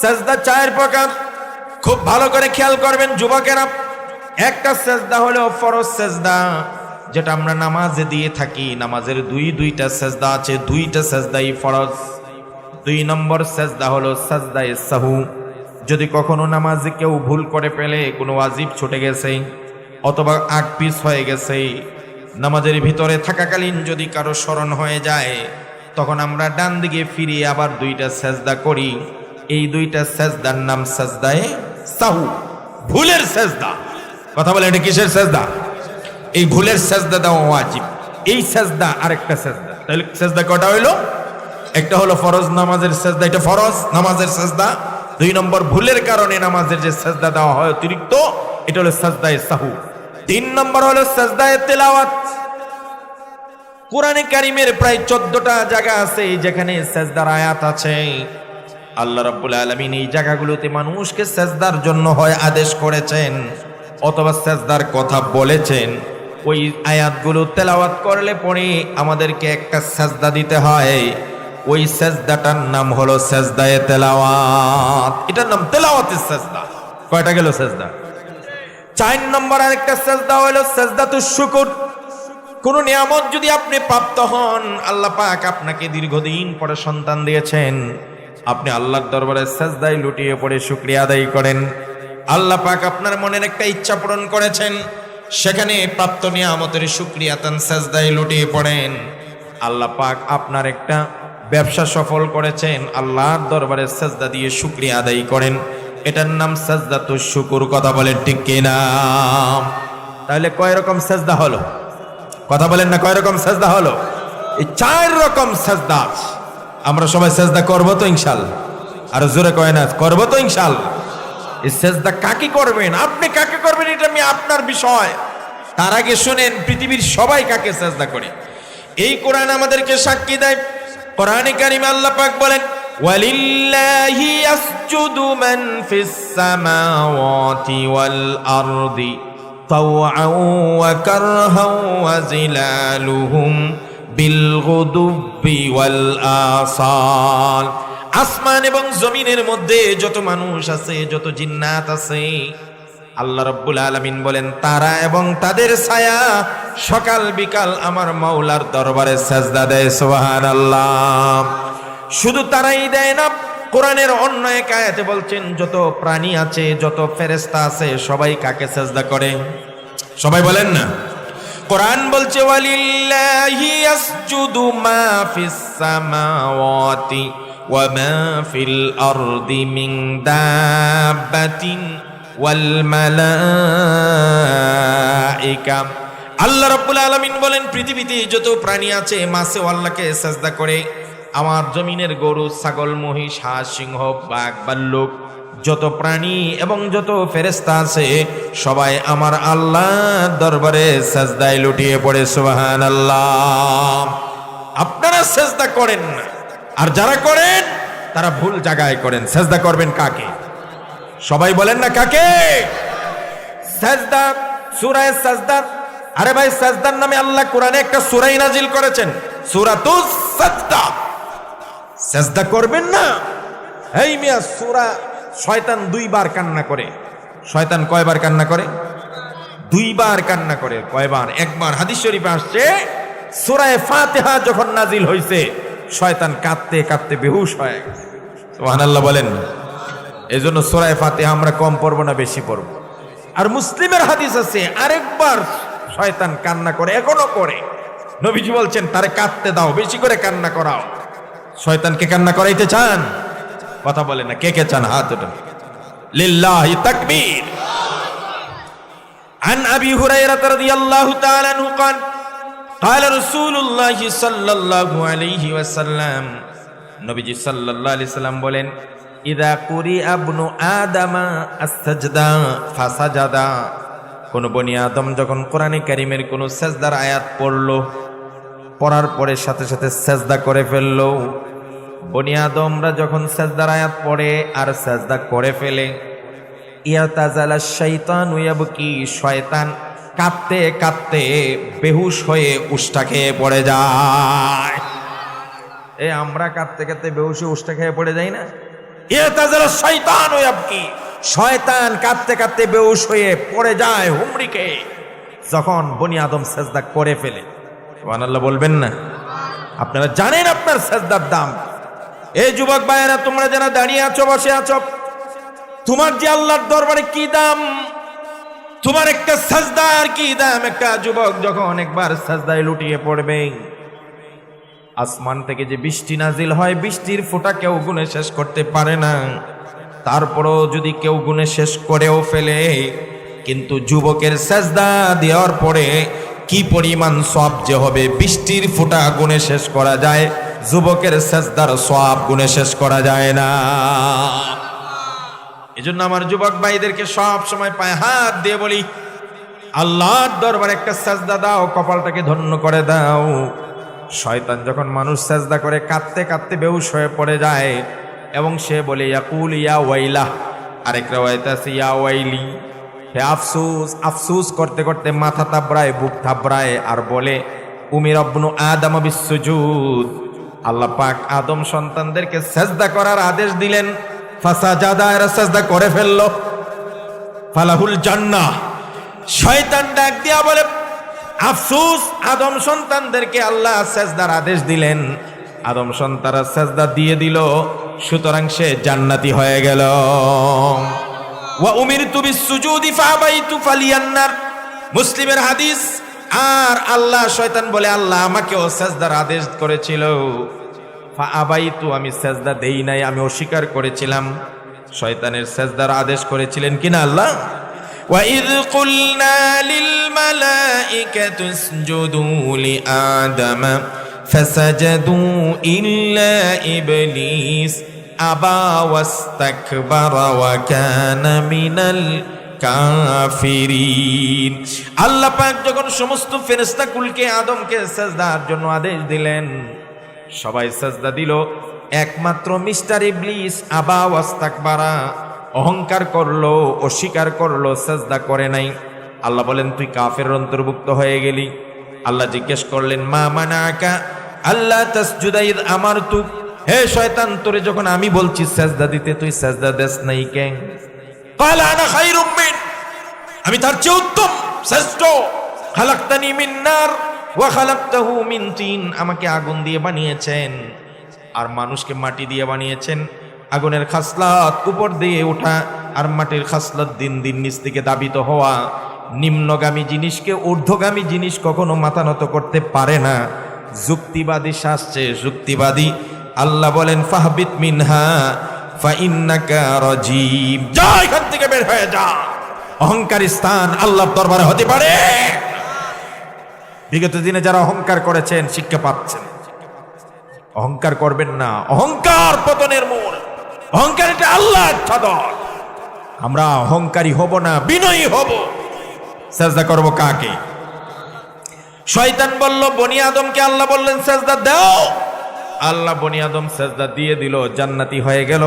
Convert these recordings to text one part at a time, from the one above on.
সেজদা চার প্রকার, খুব ভালো করে খেয়াল করবেন যুবকেরা। একটা সেজদা হলো ফরজ সেজদা, যেটা আমরা নামাজে দিয়ে থাকি। নামাজের দুইটা সেজদা আছে, দুইটা সেজদাই ফরজ। 2 নম্বর সেজদা হলো সাজদায়ে সাহু। যদি কখনো নামাজে কেউ ভুল করে ফেলে, কোনো ওয়াজিব ছুটে গেছে অথবা আগ পিছ হয়ে গেছে, নামাজের ভিতরে থাকাকালীন যদি কারো স্মরণ হয়ে যায়, তখন আমরা ডান দিকে ফিরিয়ে আবার 2টা সেজদা করি। এই 2টা সেজদার নাম সাজদায়ে সাহু, ভুলের সেজদা। কথা বলে এটা কিসের সেজদা? এই ভুলের সেজদা দেওয়া ওয়াজিব। এই সেজদা আরেকটা সেজদা। তাহলে সেজদা কটা হইলো? একটা হলো ফরজ নামাজের সেজদা, এটা ফরজ নামাজের সেজদা। 2 নম্বর ভুলের কারণে নামাজের যে সেজদা দেওয়া হয় অতিরিক্ত, এটা হলো সাজদায়ে সাহু। 3 নম্বর হলো সাজদায়ে তেলাওয়াত। কোরআনে কারীমের প্রায় 14টা জায়গা আছে যেখানে সেজদার আয়াত আছে। আল্লাহ রাব্বুল আলামিন এই জায়গাগুলোতে মানুষকে সেজদার জন্য হয় আদেশ করেছেন অথবা সেজদার কথা বলেছেন। ওই আয়াতগুলো তেলাওয়াত করলে পরে আমাদেরকে একটা সেজদা দিতে হয়। ওই সেজদাটার নাম হলো সেজদায়ে তেলাওয়াত। এটার নাম তেলাওয়াতের সেজদা। কয়টা গেল সেজদা? 4 নম্বর আরেকটা সেজদা হলো সেজদাতুশ শুকর। কোন নিয়ামত যদি আপনি প্রাপ্ত হন, আল্লাহ পাক আপনাকে দীর্ঘদিন পরে সন্তান দিয়েছেন, আপনি আল্লাহর দরবারে সেজদায় লুটিয়ে পড়ে শুকরিয়া আদায় করেন। আল্লাহ পাক আপনার মনের একটা ইচ্ছা পূরণ করেছেন, সেখানে প্রাপ্ত নিয়ামতের শুকরিয়াতান সেজদায় লুটিয়ে পড়েন। আল্লাহ পাক আপনার একটা ব্যবসা সফল করেছেন, আল্লাহর দরবারে সেজদা দিয়ে শুকরিয়া আদায় করেন। এটার নাম সাজদাতুশ শুকুর। কথা বলেন ঠিক কিনা? তাহলে কয় রকম সেজদা হলো? কথা বলেন না, কয় রকম সেজদা হলো? এই 4 রকম সেজদা আছে। আমরা সবাই সেজদা করবো তো ইনশাআল্লাহ? আর জোরে কয় না, করবো তো ইনশাআল্লাহ? এই সেজদা কাকে করবেন, আপনি কাকে করবেন, এটা আমি আপনার বিষয়। তার আগে শুনেন পৃথিবীর সবাই কাকে সেজদা করে। এই কোরআন আমাদেরকে সাক্ষী দেয়। কোরআনে কারীমে আল্লাহ পাক বলেন, ওয়ালিল্লাহি ইয়াসজুদু মান ফিস সামাওয়াতি ওয়াল আরদি তাওআন ওয়া কারহান ওয়া জিলালুহুম বিল গুদুব্বি ওয়াল আসাল। আসমান এবং জমিনের মধ্যে যত মানুষ আছে, যত জিন্নাত আছে, আল্লাহ রাব্বুল আলামিন বলেন তারা এবং তাদের ছায়া সকাল বিকাল আমার মাওলার দরবারে সেজদা দেয়। সুবহানাল্লাহ। শুধু তারাই দেয় না, কোরআনের অন্য এক আয়াতে বলছেন যত প্রাণী আছে, যত ফেরেশতা আছে, সবাই কাকে সেজদা করে? সবাই বলেন না। কোরআন বলছে ওয়ালিল্লাহি ইয়াসজুদু মা ফিস সামাওয়াতি ওয়া মা ফিল আরদি মিন দাব্বাতিন ওয়াল মালাইকা। আল্লাহ রাব্বুল আলামিন বলেন পৃথিবীতে যত প্রাণী আছে মাসে আল্লাহকে সেজদা করে। আমার জমিনের গরু, ছাগল, মহিষ, হাঁস, সিংহ, বাঘ, ভাল্লুক, যত প্রাণী এবং যত ফেরেশতা আছে সবাই আমার আল্লাহর দরবারে সেজদায় লুটিয়ে পড়ে। সুবহানাল্লাহ। আপনারা সেজদা করেন না, আর যারা করেন তারা ভুল জায়গায় করেন। সেজদা করবেন কাকে? সবাই বলেন না কাকে? সেজদা, সূরা সাজদা। আরে ভাই, সাজদার নামে আল্লাহ কোরআনে একটা সূরাই নাজিল করেছেন, সূরাতুস সাজদা। সেজদা করবেন না? এই মিয়া, সূরা শয়তান 2 বার কান্না করে। শয়তান কয়বার কান্না করে? 2 বার কান্না করে। কয়বার? 1 বার। হাদিস শরীফে আসছে সূরা ফাতিহা যখন নাজিল হইছে, শয়তান কাঁদতে কাঁদতে বেহুশ হয়ে গেছে। সুবহানাল্লাহ বলেন। এজন্য সূরা ফাতিহা আমরা কম পড়ব না, বেশি পড়ব। আর মুসলিমের হাদিস আছে আরেকবার শয়তান কান্না করে, এখনো করে। নবীজি বলছেন তারে কাঁদতে দাও, বেশি করে কান্না করাও। শয়তানকে কান্না করাইতে চান? কথা বলেন না, কে কে চান? হাত উঠান। লিল্লাহি তাকবীর। আন আবি হুরায়রা রাদিয়াল্লাহু তাআলা আনহু قال قال رسول الله صلى الله عليه وسلم। নবীজি সাল্লাল্লাহু আলাইহি সাল্লাম বলেন, ইযা কুরিআ ইবনু আদামা আস-সাজদা ফাসাজাদা। কোন বনি আদম যখন কোরআনে কারীমের কোন সেজদার আয়াত পড়লো, পড়ার পরে সাথে সাথে সেজদা করে ফেললো। বনি আদমরা যখন সেজদার আয়াত পড়ে আর সেজদা করে ফেলে, ইয়াতাজালা শাইতানু ইয়াবকি। শয়তান কাঁদতে কাঁদতে বেহুশ হয়ে উষ্টা খেয়ে পড়ে যায়। আমরা কাঁদতে কাঁদতে বেহুশ হয়ে উষ্টা খেয়ে পড়ে যাই না? ইয়াতাজাল শাইতান ওয়া ইয়াবকি, শয়তান কাঁদতে কাঁদতে বেহুশ হয়ে পড়ে যায় হুমড়িকে যখন বনি আদম সেজদা করে ফেলে। সুবহানাল্লাহ বলবেন না? আপনারা জানেন আপনার সেজদার দাম। এই যুবক ভাইয়েরা, তোমরা যারা দাঁড়িয়ে আছো, বসে আছো, তোমার যে আল্লাহর দরবারে কি দাম, তোমার একটা সেজদার কি দাম। একটা যুবক যখন একবার সেজদায় লুটিয়ে পড়বে, আসমান থেকে যে বৃষ্টি নাজিল হয়, বৃষ্টির ফোঁটা কেউ গুনে শেষ করতে পারে না। তারপরও যদি কেউ গুনে শেষ করেও ফেলে, কিন্তু যুবকের সেজদা দেওয়ার পরে কি পরিমাণ সওয়াব যে হবে, বৃষ্টির ফোঁটা গুনে শেষ করা যায়, যুবকের সেজদার সওয়াব গুনে শেষ করা যায় না। এজন্য আমার যুবক ভাইদেরকে সব সময় পায়ে হাত দিয়ে বলি, আল্লাহর দরবারে একটা সেজদা দাও, কপালটাকে ধন্য করে দাও। শয়তান যখন মানুষ সেজদা করে কাঁদতে কাঁদতে বেহুশ হয়ে পড়ে যায় এবং সে বলে ইয়াকুল ইয়া ওয়াইলা, আরেক রাওয়ায়াতে আছে ইয়া ওয়াইলি, হে আফসোস। আফসোস করতে করতে মাথা থাবড়ায়, বুক থাবড়ায় আর বলে উমির ইবনু আদম বিসসুজুদ, আল্লাহ পাক আদম সন্তানদেরকে সেজদা করার আদেশ দিলেন। ফাসাজাদা, এরা সেজদা করে ফেললো। ফালাহুল জান্নাহ। শয়তান ডাক দিয়া বলে আফসোস, আদম সন্তানদেরকে আল্লাহ সেজদার আদেশ দিলেন, আদম সন্তানরা সেজদা দিয়ে দিল, সুতরাং সে জান্নাতি হয়ে গেল। ওয়া উমিরতু বিসসুজুদি ফাআবাইতু ফালিয়ান্নার, মুসলিমের হাদিস। আর আল্লাহ, শয়তান বলে আল্লাহ আমাকেও সেজদার আদেশ করেছিল, ফাআবাইতু, আমি সেজদা দেই নাই, আমি অস্বীকার করেছিলাম। শয়তানের সেজদার আদেশ করেছিলেন কিনা আল্লাহ? وَإِذْ قُلْنَا لِلْمَلَائِكَةِ اسْجُدُوا لِآدَمَ فَسَجَدُوا إِلَّا إِبْلِيسَ أَبَى وَاسْتَكْبَرَ وَكَانَ مِنَ الْكَافِرِينَ। আল্লাহ পাক যখন সমস্ত ফেরেশতাকুলকে আদমকে সেজদার জন্য আদেশ দিলেন, সবাই সেজদা দিল, একমাত্র মিস্টার ইবলিস আবা ওয়াস্তাকবারা, অহংকার করলো, অস্বীকার করলো, সেজদা করে নাই। আল্লাহ বলেন তুই কাফেরের অন্তর্ভুক্ত হয়ে গেলি। আল্লাহ জিজ্ঞেস করলেন মা মানাকা আল্লাহ তাসজুদা ইয আমারতুক, হে শয়তান, তোরে যখন আমি বলছি সেজদা দিতে তুই সেজদা দেস নাই কেন? ক্বালা আনা খায়রুম মিন, আমি তার চেয়ে উত্তম, শ্রেষ্ঠ। খালাকতানি মিন নার ওয়া খালাকতাহু মিন তিন, আমাকে আগুন দিয়ে বানিয়েছেন আর মানুষকে মাটি দিয়ে বানিয়েছেন। আগুনের খাসলাত উপর দিয়ে ওঠা আর মাটির খাসলাত দিন দিন নিচ থেকে দাবিত হওয়া। নিম্নগামী জিনিসকে ঊর্ধ্বগামী জিনিস কখনো মাথা নত করতে পারে না। যুক্তিবাদী শাস্ত্রে যুক্তিবাদী। আল্লাহ বলেন ফাহবিত মিনহা ফাইন্নাকা রাজিম, যা এখান থেকে বের হয়ে যা। অহংকারী স্থান আল্লাহর দরবারে হতে পারে? বিগত দিনে যারা অহংকার করেছেন শিক্ষা পাচ্ছেন। অহংকার করবেন না, অহংকার পতনের মূল। অহংকার এটা আল্লাহর চাদর। আমরা অহংকারী হব না, বিনয়ী হব। সেজদা করব কাকে? শয়তান বলল বনি আদমকে, আল্লাহ বললেন সেজদা দাও। আল্লাহ বনি আদম সেজদা দিয়ে দিল, জান্নাতি হয়ে গেল।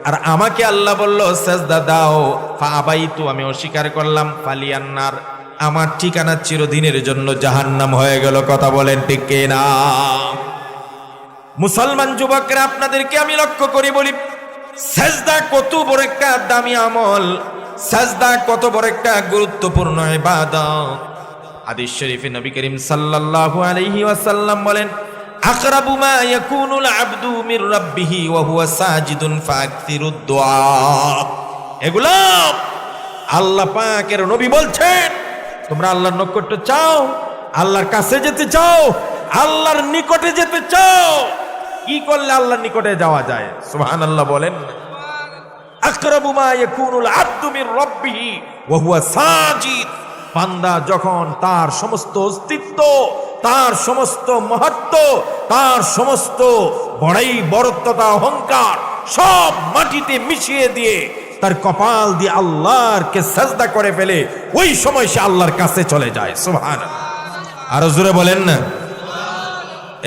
আর আমাকে আল্লাহ বলল সেজদা দাও, ফাআবাইতু, আমি অস্বীকার করলাম, ফালিয়ান্নার, আমার ঠিকানা চিরদিনের জন্য জাহান্নাম হয়ে গেল। কথা বলেন ঠিক কিনা? মুসলমান যুবকরা, আপনাদেরকে আমি লক্ষ্য করি বলি, সেজদা কত বড় একটা দামি আমল, সেজদা কত বড় একটা গুরুত্বপূর্ণ ইবাদত। হাদিস শরীফে নবী করিম সাল্লাল্লাহু আলাইহি ওয়াসাল্লাম বলেন আকরাবু মা ইয়াকুনুল আবদু মির রাব্বিহি ওয়া হুয়া সাজিদুন ফাকসিরুদ দুআ। এগুলো আল্লাহ পাকের নবী বলছেন, তোমরা আল্লাহর নৈকট্য চাও, আল্লাহর কাছে যেতে চাও, আল্লাহর নিকটে যেতে চাও, কি করলে আল্লাহর নিকটে যাওয়া যায়? সুবহানাল্লাহ বলেন। আকরাবু মা ইয়াকুনুল আবদু মির রাব্বিহি ওয়া হুয়া সাজিদ, বান্দা যখন তার সমস্ত অস্তিত্ব, তার সমস্ত মহত্ব, তার সমস্ত বড়াই বড়ত্বতা অহংকার সব মাটিতে মিশিয়ে দিয়ে তার কপাল দিয়ে আল্লাহরকে সাজদা করে ফেলে, ওই সময় সে আল্লাহর কাছে চলে যায়। সুবহানাল্লাহ। আরো জোরে বলেন না।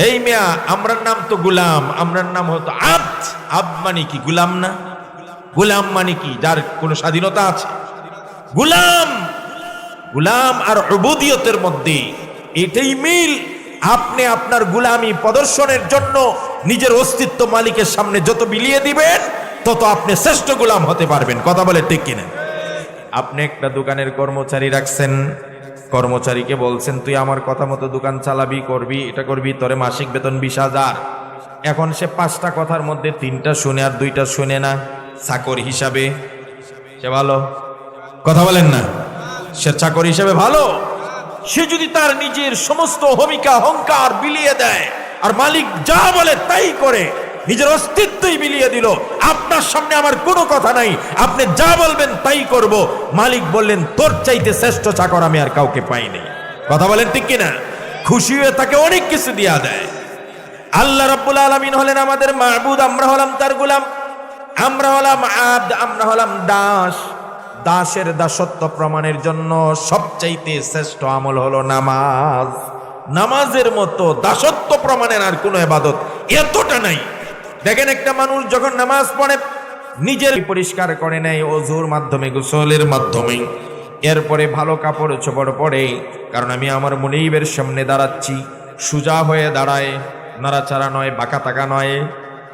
এই মিয়া, আমরার নাম তো গুলাম, আমরার নাম হতো আব্দ। আব্দ মানে কি? গুলাম না? গুলাম মানে কি? যার কোনো স্বাধীনতা আছে। গুলাম, গুলাম আর উবুদিয়তের মধ্যে এটাই মিল। আপনি আপনার গুলামি প্রদর্শনের জন্য নিজের অস্তিত্ব মালিকের সামনে যত বিলিয়ে দিবেন, তত আপনি শ্রেষ্ঠ গোলাম হতে পারবেন। কথা বলে ঠিক কিনা? আপনি একটা দোকানের কর্মচারী রাখছেন, কর্মচারীকে বলছেন তুই আমার কথা মতো দোকান চালাবি, করবি, এটা করবি, তোরে মাসিক বেতন 20,000। এখন সে 5টা কথার মধ্যে 3টা শুনে আর 2টা শুনে না, চাকর হিসাবে সে ভালো? কথা বলেন না, সে চাকর হিসাবে ভালো? সে যদি তার নিজের সমস্ত অহমিকা অহংকার বিলিয়ে দেয় আর মালিক যা বলে তাই করে, নিজের অস্তিত্বই বিলিয়ে দিল, আপনার সামনে আমার কোনো কথা নাই, আপনি যা বলবেন তাই করব, মালিক বললেন তোর চাইতে শ্রেষ্ঠ চাকর আমি আর কাউকে পাইনি। কথা বলেন ঠিক কিনা? খুশি হয়ে তাকে অনেক কিছু দিয়া দেয়। আল্লাহ রাব্বুল আলামিন হলেন আমাদের মাবুদ, আমরা হলাম তার গোলাম, আমরা হলাম আব্দ, আমরা হলাম দাস। দাসের দাসত্ব প্রমাণের জন্য সবচাইতে শ্রেষ্ঠ আমল হলো নামাজ। নামাজের মতো দাসত্ব প্রমাণের আর কোনো ইবাদত এতটা নাই। দেখেন একটা মানুষ যখন নামাজ পড়ে নিজের পরিষ্কার করে নেয় ওযুর মাধ্যমে, গোসলের মাধ্যমে, এরপরে ভালো কাপড় চোপড় পরে, কারণ আমি আমার মুনীবের সামনে দাঁড়াচ্ছি, সোজা হয়ে দাঁড়ায়, নাড়াচাড়া নয়, বাঁকা তাকা নয়।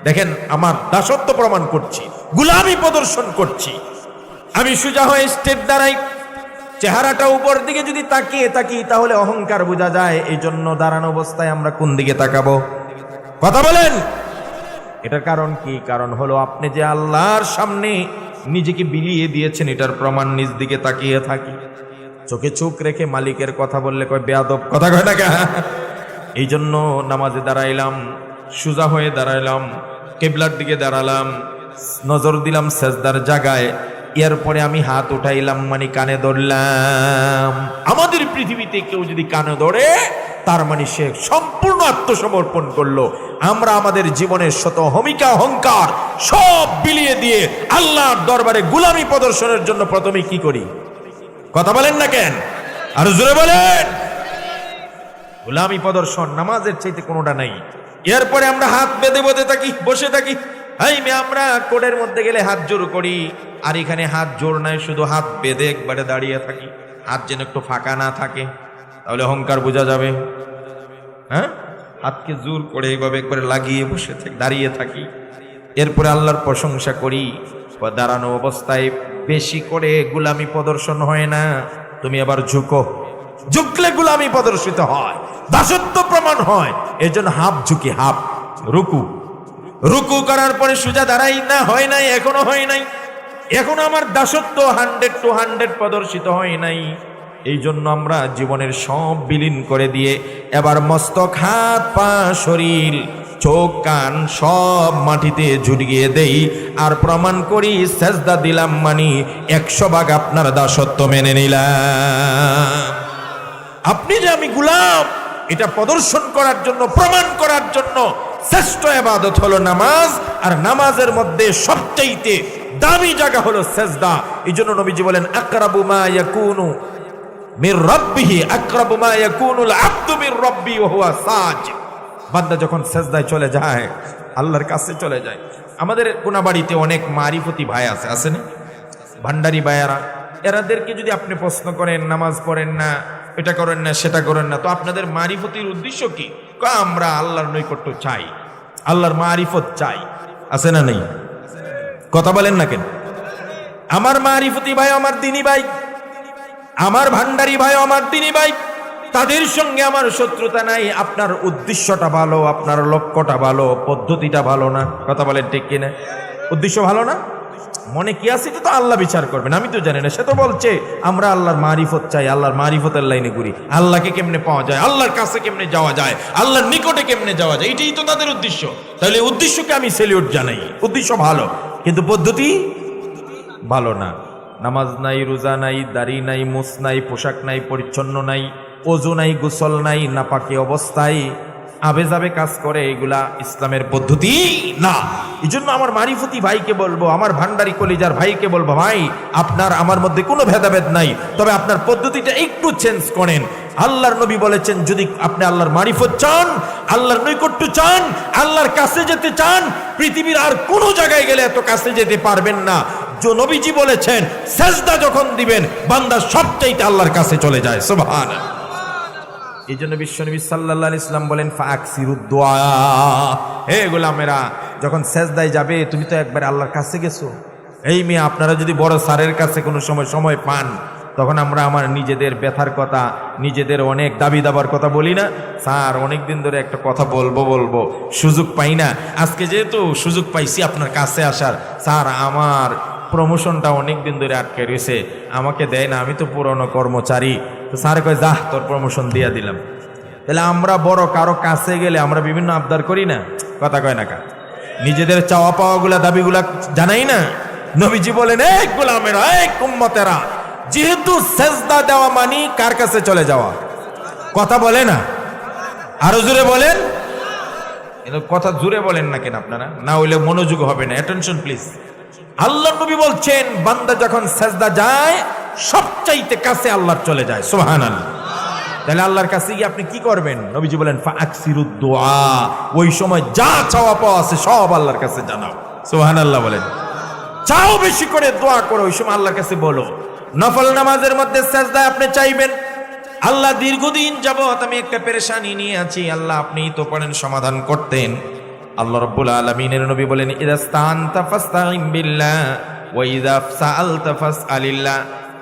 দেখেন আমার দাসত্ব প্রমাণ করছি, গোলামি প্রদর্শন করছি। আমি সোজা হয়ে স্টেপ দাঁড়াই, চেহারাটা উপর দিকে যদি তাকিয়ে থাকি তাহলে অহংকার বোঝা যায়। এই জন্য দাঁড়ানো অবস্থায় আমরা কোন দিকে তাকাবো? কথা বলেন। এটার কারণ কি? কারণ হলো আপনি যে আল্লাহর সামনে নিজেকে বিলিয়ে দিয়েছেন, এটার প্রমাণ নিজ দিকে তাকিয়ে থাকি। চোখে চোখ রেখে মালিকের কথা বললে কয় বেয়াদব, কথা কয় না। এই জন্য নামাজে দাঁড়াইলাম, সোজা হয়ে দাঁড়াইলাম, কিবলার দিকে দাঁড়ালাম, নজর দিলাম সেজদার জায়গায়, এরপরে আমি হাত উঠাইলাম, মানে কানে ধরলাম। আমাদের পৃথিবীতে কেউ যদি কানে ধরে তার মানে সে সম্পূর্ণ আত্মসমর্পণ করলো। আমরা আমাদের জীবনের শত অহমিকা অহংকার সব বিলিয়ে দিয়ে আল্লাহর দরবারে গোলামি প্রদর্শনের জন্য প্রথমে কি করি? কথা বলেন না কেন? আর জোরে বলেন। গোলামি প্রদর্শন নামাজের চাইতে কোনোটা নাই। এরপরে আমরা হাত বেঁধে বেঁধে থাকি, বসে থাকি। আমরা কোর্টের মধ্যে গেলে হাত জোর করি, আর এখানে হাত জোর নাই, শুধু হাত বেঁধে একবারে দাঁড়িয়ে থাকি, হাত যেন একটু ফাঁকা না থাকে, তাহলে অহংকার বোঝা যাবে। হ্যাঁ, হাতকে জোর করে এইভাবে একবারে লাগিয়ে বসে থাকি, দাঁড়িয়ে থাকি। এরপরে আল্লাহর প্রশংসা করি। দাঁড়ানো অবস্থায় বেশি করে গোলামি প্রদর্শন হয় না, তুমি আবার ঝুঁকো, ঝুঁকলে গোলামি প্রদর্শিত হয়, দাসত্ব প্রমাণ হয়। এর জন্য হাফ ঝুঁকি, হাফ রুকু, রুকু করার পরে সোজা দাঁড়াই না, হয় নাই, এখনো হয় নাই, এখন আমার দাসত্ব 100% প্রদর্শিত হয় নাই। এই জন্য আমরা জীবনের সব বিলীন করে দিয়ে এবার মস্তক, হাত, পা, শরীর, চোখ, কান সব মাটিতে ঝুলিয়ে দেই আর প্রমাণ করি সেজদা দিলাম, মানে 100 ভাগ আপনার দাসত্ব মেনে নিলাম। আপনি যে আমি গোলাম এটা প্রদর্শন করার জন্য, প্রমাণ করার জন্য শ্রেষ্ঠ ইবাদত হলো নামাজ। আর নামাজের মধ্যে সবচাইতে দামি জায়গা হলো সেজদা। এই জন্য নবীজি বলেন আকরাবু মা ইয়াকুনু মির রাব্বিহি, আকরাবু মা ইয়াকুনুল আবদু মির রাব্বি ওয়া হুয়া সাজিদ। বান্দা যখন সেজদায় চলে যায়, আল্লাহর কাছে চলে যায়। আমাদের কোনাবাড়িতে অনেক মারিফতি ভাই আছে, আছে না? ভান্ডারি ভাইয়ারা, এরাদেরকে যদি আপনি প্রশ্ন করেন নামাজ পড়েন না, এটা করেন না, সেটা করেন না, তো আপনাদের মারিফতির উদ্দেশ্য কি? আমরা আল্লাহর নৈকট্য চাই, আল্লাহর মারিফত চাই, আছে না নেই? কথা বলেন না কেন? আমার মারিফতি ভাই, আমার দিনী ভাই, আমার ভান্ডারি ভাই, আমার দিনী ভাই, তাদের সঙ্গে আমার শত্রুতা নাই। আপনার উদ্দেশ্যটা ভালো, আপনার লক্ষ্যটা ভালো, পদ্ধতিটা ভালো না। কথা বলেন ঠিক কিনা? উদ্দেশ্য ভালো না, মনে কি আছে তো আল্লাহ বিচার করবেন, আমি তো জানি না। সে তো বলছে আমরা আল্লাহর মারিফত চাই, আল্লাহর মারিফতের লাইনে ঘুরি, আল্লাহকে কেমনে পাওয়া যায়, আল্লাহর কাছে কেমনে যাওয়া যায়, আল্লাহর নিকটে কেমনে যাওয়া যায়, এটাই তো তাদের উদ্দেশ্য। তাহলে উদ্দেশ্যকে আমি সেলিউট জানাই, উদ্দেশ্য ভালো, কিন্তু পদ্ধতি ভালো না। নামাজ নাই, রোজা নাই, দাড়ি নাই, মুছ নাই, পোশাক নাই, পরিচ্ছন্ন নাই, ওযু নাই, গোসল নাই, নাপাকি অবস্থায় আবে যাবে কাজ করে, এগুলা ইসলামের পদ্ধতি না। এই জন্য আমার মারিফতি ভাইকে বলবো, আমার ভান্ডারি কলিজার ভাইকে বলবো, ভাই আপনার আমার মধ্যে কোনো ভেদাভেদ নাই, তবে আপনার পদ্ধতিটা একটু চেঞ্জ করেন। আল্লাহর নবী বলেছেন যদি আপনি আল্লাহর মারিফত চান, আল্লাহর নৈকট্য চান, আল্লাহর কাছে যেতে চান, পৃথিবীর আর কোনো জায়গায় গেলে এত কাছে যেতে পারবেন না। যে নবীজি বলেছেন সেজদা যখন দিবেন বান্দা সবচাইতে আল্লাহর কাছে চলে যায়। সুবহানাল্লাহ। এই জন্য বিশ্বনবী সাল্লাল্লাহু আলাইহি ওয়াসাল্লাম বলেন ফাকসিরুদ দুআ, হে গোলামেরা যখন সেজদায় যাবে তুমি তো একবার আল্লাহর কাছে গেছো। এই মেয়ে আপনারা যদি বড় স্যারের কাছে কোনো সময় পান, তখন আমরা আমার নিজেদের ব্যথার কথা, নিজেদের অনেক দাবি দাবার কথা বলি না, স্যার অনেক দিন ধরে একটা কথা বলবো সুযোগ পাই না, আজকে যেহেতু সুযোগ পাইছি আপনার কাছে আসার, স্যার আমার প্রমোশনটা অনেক দিন ধরে আটকে রয়েছে, আমাকে দেয় না, আমি তো পুরনো কর্মচারী। তো স্যার কয় যা তোর প্রমোশন দিয়া দিলাম। তাহলে আমরা বড় কারো কাছে গেলে আমরা বিভিন্ন আবদার করি না, কথা কয় না কা, নিজেদের চাওয়া পাওয়াগুলা দাবিগুলা জানাই না। নবীজি বলেন এই গোলামেরা, এই উম্মতেরা, যেহেতু সেজদা দেওয়া মানি কার কাছে চলে যাওয়া, কথা বলে না, আরো জোরে বলেন। কথা জোরে বলেন না কেন আপনারা, না হইলে মনোযোগ হবে না। Attention please. আল্লাহ নবী বলছেন বান্দা যখন সেজদা যায় সবচাইতে কাছে আল্লাহর চলে যায়। সুবহানাল্লাহ। তাহলে আল্লাহর কাছে গিয়ে আপনি কি করবেন? নবীজি বলেন ফাকসিরুদ দুআ, ওই সময় যা চাওয়া পাওয়া আছে সব আল্লাহর কাছে জানাও। সুবহানাল্লাহ বলেন। চাও বেশি করে, দোয়া করো, ওই সময় আল্লাহর কাছে বলো। নফল নামাজের মধ্যে সেজদায় আপনি চাইবেন আল্লাহ দীর্ঘদিন যাবত আমি একটা পেরেশানি নিয়ে আছি, আল্লাহ আপনি তো পারেন সমাধান করতেন। আল্লাহ রাব্বুল আলামিনের নবী বলেন ইদাস্তানতা ফাস্তাইন বিল্লাহ ওয়া ইযা সাআলতা ফাসআলিল্লাহ।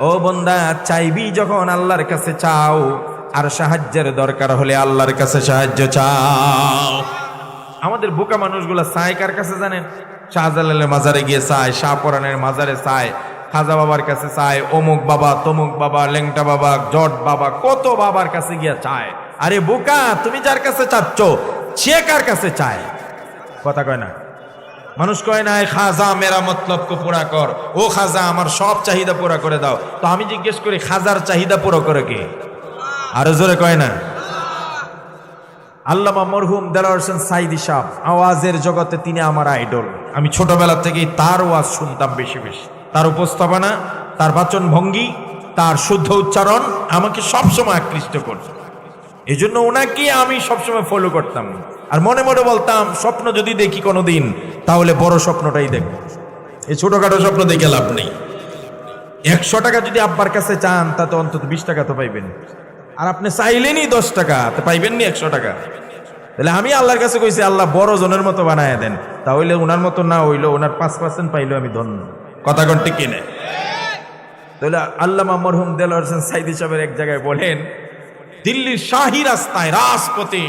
ও বান্দা, চাইবি যখন আল্লাহর কাছে চাও, আর সাহায্যের দরকার হলে আল্লাহর কাছে সাহায্য চাও। আমাদের বোকা মানুষগুলা চায় কার কাছে জানেন? শাহজালালের মাজারে গিয়ে চায়, শাহপরানের মাজারে চায়, খাজা বাবার কাছে চায়, অমুক বাবা তমুক বাবা, লেংটা বাবা, জট বাবা, কত বাবার কাছে গিয়া চায়। আরে বোকা, তুমি যার কাছে চাচ্ছ সে কার কাছে চায়? কথা কয় না। মানুষ কয় না খাজা মেরা মতলব কো পুরা কর, ও খাজা আমার সব চাহিদা পুরা করে দাও। তো আমি জিজ্ঞেস করি খাজার চাহিদা পুরো করে কে? আরো জোরে কয় না। আল্লামা মরহুম দেলোয়ার হোসেন সাইদি সাহেব, আওয়াজের জগতে তিনি আমার আইডল। আমি ছোটবেলা থেকেই তার ওয়াজ শুনতাম বেশি বেশি। তার উপস্থাপনা, তার বাচন ভঙ্গি, তার শুদ্ধ উচ্চারণ আমাকে সবসময় আকৃষ্ট করত। এই জন্য ওনাকে আমি সবসময় ফলো করতাম, আর মনে মনে বলতাম স্বপ্ন যদি দেখি কোনোদিন তাহলে বড় স্বপ্নটাই দেখব, এই ছোটখাটো স্বপ্ন দেখে লাভ নেই। 100 টাকা যদি আব্বার কাছে চান তাতে অন্তত 20 টাকা তো পাইবেন, আর আপনি চাইলেনই 10 টাকা, তো পাইবেন নি 100 টাকা। তাহলে আমি আল্লাহর কাছে কইছি আল্লাহ বড় জনের মতো বানায় দেন, তাহলে ওনার মতো না হইলো ওনার 5% পাইলেও আমি ধন্য। কথা কণ্ঠে কিনে। তাহলে আল্লামা মরহুম দেলোয়ার হোসেন সাইদি সাহেবের এক জায়গায় বলেন, দিল্লির শাহী রাস্তায় রাজপথে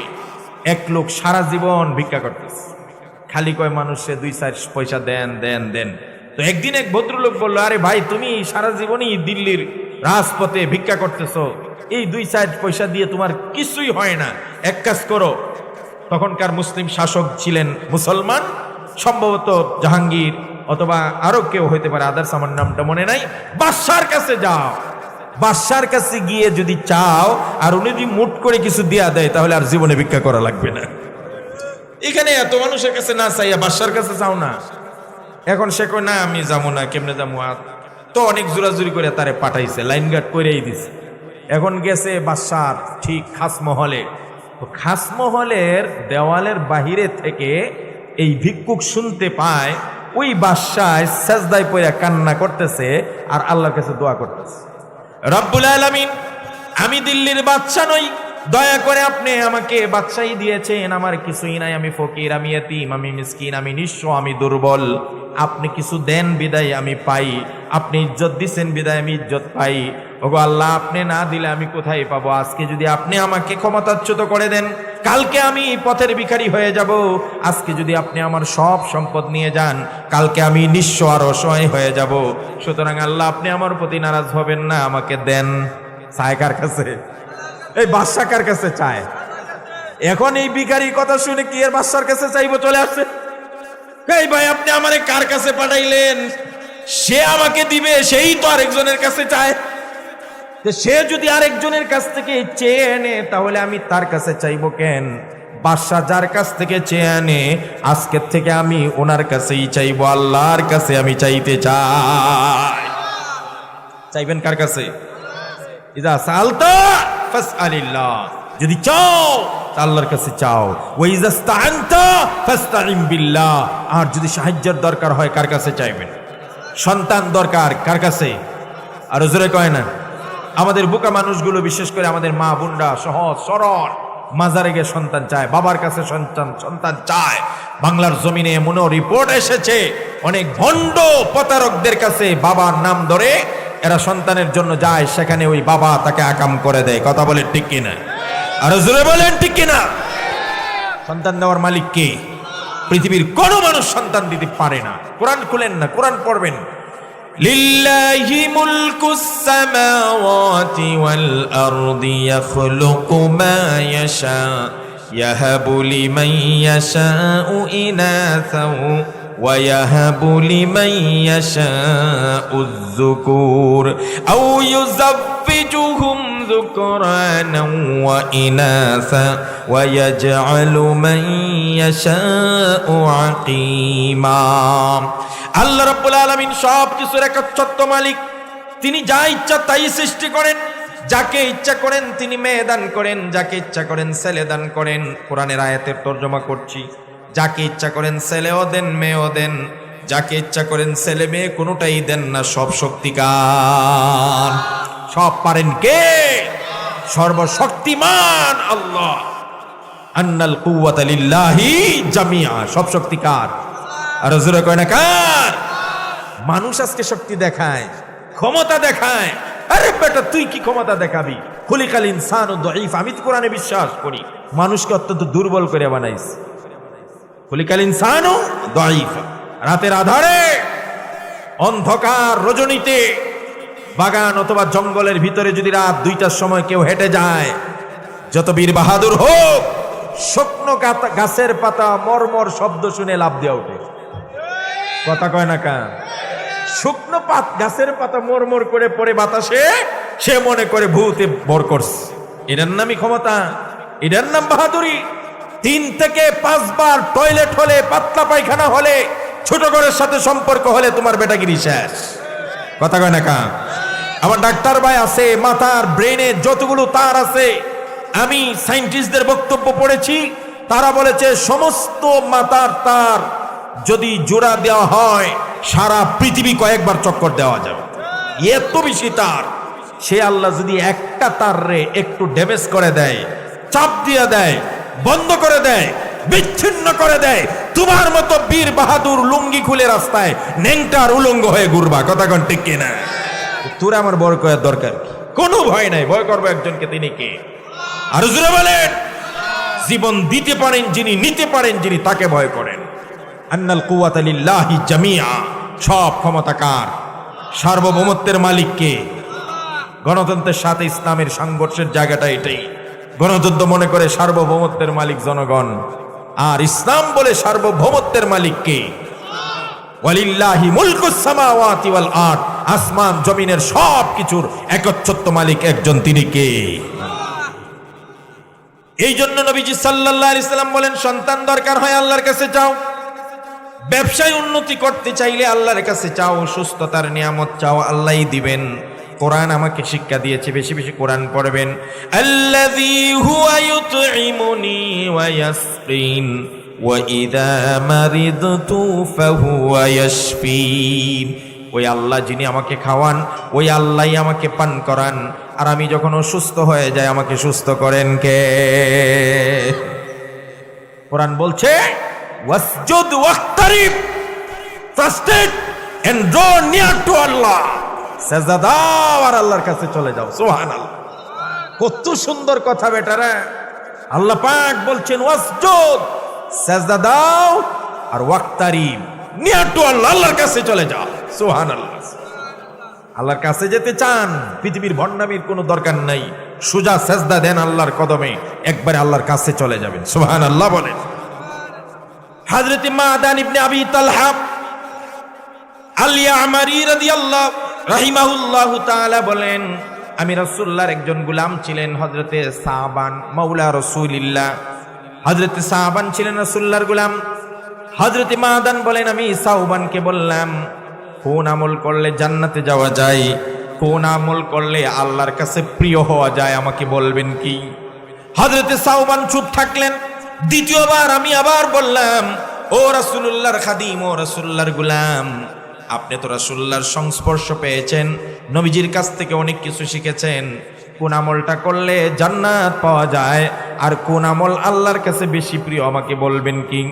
এক লোক সারা জীবন ভিক্ষা করতেছে, খালি কয় মানুষে 2-4 পয়সা দেন দেন দেন। তো একদিন এক ভদ্রলোক বললো, আরে ভাই তুমি সারা জীবনই দিল্লির রাজপথে ভিক্ষা করতেছো, এই 2-4 পয়সা দিয়ে তোমার কিছুই হয় না, এক কাজ করো। তখনকার মুসলিম শাসক ছিলেন মুসলমান, সম্ভবত জাহাঙ্গীর অথবা আরো কেউ হইতে পারে, আদার্স আমার নামটা মনে নাই। বাদশার কাছে যাও, বাদশার কাছে গিয়ে যদি চাও আর উনি যদি মুট করে কিছু দিয়া দেয় তাহলে আর জীবনে ভিক্ষা করা লাগবে না। এখানে এত মানুষের কাছে না চাইয়া বাদশার কাছে চাও না। এখন সে কয় না আমি যাবো না, কেমনে যাবো? তো অনেক জোরাজুরি করে তারে পাঠাইছে, লাইন গার্ড করেই দিছে। এখন গেছে বাদশার ঠিক খাসমহলে। তো খাসমহলের দেওয়ালের বাহিরে থেকে এই ভিক্ষুক শুনতে পায় ওই বাদশায় সেজদায় পড়ে কান্না করতেছে আর আল্লাহর কাছে দোয়া করতেছে, রব্বুল আলামিন আমি দিল্লির বাদশা নই, দয়া করে আপনি আমাকে বাদশাহী দিয়েছেন, আমার কিছুই নাই, আমি ফকির, আমি এতিম, আমি মিসকিন, আমি নিঃস্ব, আমি দুর্বল। আপনি কিছু দেন বিদায় আমি পাই, আপনি ইজ্জত দিছেন বিদায় আমি ইজ্জত পাই। ওগো আল্লাহ, আপনি না দিলে আমি কোথায় পাবো? আজকে যদি আপনি আমাকে ক্ষমতাচ্যুত করে দেন, কালকে আমি পথের ভিখারি হয়ে যাব। আজকে যদি আপনি আমার সব সম্পদ নিয়ে যান, কালকে আমি নিঃস্ব আর অসহায় হয়ে যাব। সুতরাং আল্লাহ আপনি আমার প্রতি নারাজ হবেন না, আমাকে দেন। চায় কার কাছে? এই বাদশা কার কাছে চায়? এখন এই ভিখারির কথা শুনে কি এর বাদশার কাছে চাইবো? চলে আসছে, এই ভাই আপনি আমারে কার কাছে পাঠাইলেন? সে আমাকে দিবে, সেই তো আরেকজনের কাছে চায়। সে যদি আরেকজনের কাছ থেকে চেয়ে আনে তাহলে আমি তার কাছে চাইবো কেন? বাদশা যার কাছ থেকে চেয়ে আনে আজকের থেকে আমি ওনার কাছেই চাইবো, আল্লাহর কাছে আমি চাইতে চাই। চাইবেন কার কাছে? ইযা সালতা ফাসআলিল্লাহ, যদি চাও আল্লাহর কাছে চাও। ওয়া ইযা ইসতাআনতা ফাসতাইন বিল্লাহ, আর যদি সাহায্যের দরকার হয় কার কাছে চাইবেন? সন্তান দরকার কার কাছে? আর জোরে কয় না, আমাদের বোকা মানুষগুলো, বিশেষ করে আমাদের মা বোনরা সহজ সরল, মাজারে গিয়ে সন্তান চায়, বাবার কাছে সন্তান চায়। বাংলার জমিনে এমনও রিপোর্ট এসেছে, অনেক ভণ্ড প্রতারকদের কাছে বাবার নাম ধরে এরা সন্তানের জন্য যায়, সেখানে ওই বাবা তাকে আকাম করে দেয়। কথা বলে ঠিক কিনা? আর জোরে বলেন ঠিক কিনা? সন্তান দেওয়ার মালিক কে? পৃথিবীর কোন মানুষ সন্তান দিতে পারে না। কোরআন খুলেন না, কোরআন পড়বেন। লিল্লাহি মুলকুস সামাওয়াতি ওয়াল আরদি ইয়াখলুকু মা ইয়াশা ইয়াহাবু লিমান ইয়াশাউ ইনাসাও ওয়া ইয়াহাবু লিমান ইয়াশাউ যুকুর আও ইউযাফফিজুহুম ذكرانا وإناثا ويجعل من يشاء عقيما। আল্লাহ রাব্বুল আলামিন সব কিছুর একচ্ছত্র মালিক। তিনি যা ইচ্ছা তাই সৃষ্টি করেন, যাকে ইচ্ছা করেন তিনি মেয়ে দান করেন, যাকে ইচ্ছা করেন ছেলে দান করেন। কোরআনের আয়াতের তর্জমা করছি, যাকে ইচ্ছা করেন ছেলেও দেন মেয়েও দেন, যাকে ইচ্ছা করেন ছেলে মেয়ে কোনোটাই দেন না। সব শক্তিকার, সব পারেন কে? সর্বশক্তিমান আল্লাহ। আন্নাল কুওয়াতা লিল্লাহি জামিআ, সব শক্তিকার। আর জোরে কয় না কার? মানুষ আজকে শক্তি দেখায়, ক্ষমতা দেখায়। আরে বেটা তুই কি ক্ষমতা দেখাবি? খুলিকাল ইনসানু দাঈফ। আমি তো কোরআনে বিশ্বাস করি মানুষকে অত্যন্ত দুর্বল করে বানাইছে। খুলিকাল ইনসানু দাঈফ। রাতের আধারে, অন্ধকার রজনীতে, বাগান অথবা জঙ্গলের ভিতরে যদি রাত 2টার সময় কেউ হেঁটে যায়, যত বীর বাহাদুর হোক, শুকনো গাছের পাতা মরমর শব্দ শুনে লাফ দিয়ে ওঠে। কথা কয় না কান? শুকনো গাছের পাতা মরমর করে পড়ে বাতাসে, সে মনে করে ভূতে ভর করছে। এটার নামই ক্ষমতা, এটার নাম বাহাদুরি। 3 থেকে 5 বার টয়লেট হলে, পাতলা পায়খানা হলে, ছোট ঘরের সাথে সম্পর্ক হলে তোমার বেটাগিরি শেষ। কথা কয় না কান? আমার ডাক্তার ভাই আছে, মাথার ব্রেনে যতগুলো তার আছে, আমি সায়েন্টিস্টদের বক্তব্য পড়েছি, তারা বলেছে সমস্ত মাথার তার যদি জোড়া দেওয়া হয় সারা পৃথিবী কয়েকবার চক্কর দেওয়া যাবে, এত বেশি তার। সে আল্লাহ যদি একটা তার রে একটু ড্যামেজ করে দেয়, চাপ দিয়ে দেয়, বন্ধ করে দেয়, বিচ্ছিন্ন করে দেয়, তোমার মতো বীর বাহাদুর লুঙ্গি খুলে রাস্তায় নেংটার উলঙ্গ হয়ে ঘুরবা। কথা কোন ঠিক কিনা? তোর আমার বড় করার দরকার কি? কোনো ভয় নাই। ভয় করবো একজনকে, তিনি কে? আর জোরে বলেন। জীবন দিতে পারেন যিনি, নিতে পারেন যিনি, তাকে ভয় করেন। আন্নাল কুওয়াতা লিল্লাহি জামিআ, সব ক্ষমতা কার? সার্বভৌমত্বের মালিক কে? গণতন্ত্রের সাথে ইসলামের সংঘর্ষের জায়গাটা এটাই। গণতন্ত্র মনে করে সার্বভৌমত্বের মালিক জনগণ, আর ইসলাম বলে সার্বভৌমত্বের মালিক কে? ওয়ালিল্লাহি মুলকুস সামাওয়াতি ওয়াল আরদ, আসমান জমিনের সব কিছুর একচ্ছত্র মালিক একজন, তিনি কে? এই জন্য নবীজি সাল্লাল্লাহু আলাইহি সাল্লাম বলেন, সন্তান দরকার হয় আল্লাহর কাছে চাও, ব্যবসায় উন্নতি করতে চাইলে আল্লাহর কাছে চাও, সুস্থতার নিয়ামত চাও, আল্লাহই দিবেন। কোরআন আমাকে শিক্ষা দিয়েছে, বেশি বেশি কোরআন পড়বেন। আল্লাযী হুয়া ইউতঈমুনি ওয়া ইয়াসকিন ওয়া ইযা মারিদতু ফাহুয়া ইয়াশফিন। ওই আল্লাহ যিনি আমাকে খাওয়ান, ওই আল্লাহই আমাকে পান করান, আর আমি যখন অসুস্থ হয়ে যাই আমাকে সুস্থ করেন কে? কোরআন বলছে ওয়াসজুদ ওয়াক্তারিব, trusted and draw near to আল্লাহ। সেজদা দাও আর আল্লাহর কাছে চলে যাও। সুবহানাল্লাহ, কত সুন্দর কথা বেটারা। আল্লাহ পাক বলছেন ওয়াসজুদ, সেজদা দাও, আর ওয়াক্তারিব, নিয়ার টু আল্লাহ, আল্লাহর কাছে চলে যাও। সুবহানাল্লাহ। আল্লাহর কাছে যেতে চান, পৃথিবীর ভণ্ডামির কোনো দরকার নাই, সোজা সেজদা দেন আল্লাহর কদমে, একবারে আল্লাহর কাছে চলে যাবেন। সুবহানাল্লাহ বলেন। হযরত মাদান ইবনে আবি তালহা আল-ইয়ামারি রাদিয়াল্লাহু রাহিমাহুল্লাহু তাআলা বলেন, আমি রাসূলুল্লাহর একজন গোলাম ছিলেন হযরতে সাবান মাওলা রাসূলিল্লাহ। হযরতে সাবান ছিলেন রাসূলুল্লাহর গোলাম। হযরত মাদান বলেন, আমি সাওবানকে বললাম, কোন আমল করলে জান্নাতে যাওয়া যায়, কোন আমল করলে আল্লাহর কাছে প্রিয় হওয়া যায়, আমাকে বলবেন কি? হযরতে সাওবান চুপ থাকলেন। দ্বিতীয়বার আমি আবার বললাম, ও রাসূলুল্লাহর খাদিম, ও রাসূলুল্লাহর গোলাম, আপনি তো রাসূলুল্লাহর সংস্পর্শ পেয়েছেন, নবীজির কাছ থেকে অনেক কিছু শিখেছেন। কোন আমলটা করলে জান্নাত পাওয়া যায় আর কোন আমল আল্লাহর কাছে বেশি প্রিয় আমাকে বলবেন কি?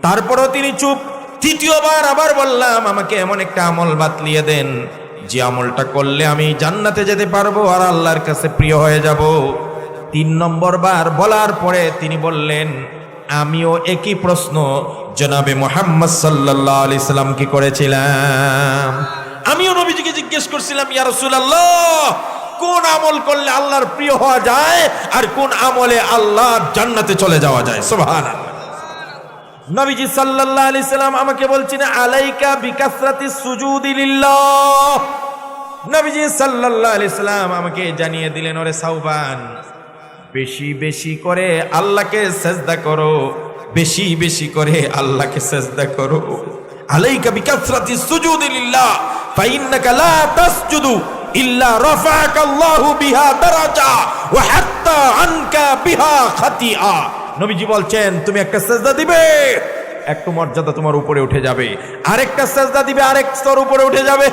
তারপরও তিনি চুপ। তৃতীয়বার আবার বললাম, আমাকে এমন একটা আমল বাতলিয়ে দেন যে আমলটা করলে আমি জান্নাতে যেতে পারবো আর আল্লাহর কাছে প্রিয় হয়ে যাব। 3 নম্বর বার বলার পরে তিনি বললেন, আমিও একই প্রশ্ন জনাবে মুহাম্মদ সাল্লাল্লাহু আলাইহি সাল্লাম কি করেছিলাম। আমিও নবীজিকে জিজ্ঞেস করছিলাম, ইয়া রাসূলুল্লাহ, কোন আমল করলে আল্লাহর প্রিয় হওয়া যায় আর কোন আমলে আল্লাহ জান্নাতে চলে যাওয়া যায়? সুবহানাল্লাহ। নবীজি সাল্লাল্লাহু আলাইহি সাল্লাম আমাকে বলছেন, আলাইকা বিকাসরাতিস সুজুদি লিল্লাহ। নবীজি সাল্লাল্লাহু আলাইহি সাল্লাম আমাকে জানিয়ে দিলেন, ওরে সাওবান, বেশি বেশি করে আল্লাহকে সেজদা করো, বেশি বেশি করে আল্লাহকে সেজদা করো। আলাইকা বিকাসরাতিস সুজুদি লিল্লাহ ফাইন্নাকা লা তাসজুদু ইল্লা রাফা'াকা আল্লাহু বিহা দারাজা ওয়া হাত্তা আনকা বিহা খাতিআ। নবীজি বলছেন, তুমি একটা সেজদা দিবে, একটু মর্যাদা তোমার উপরে উঠে যাবে, আরেকটা সেজদা দিবে, আরেক স্তর উপরে উঠে যাবে।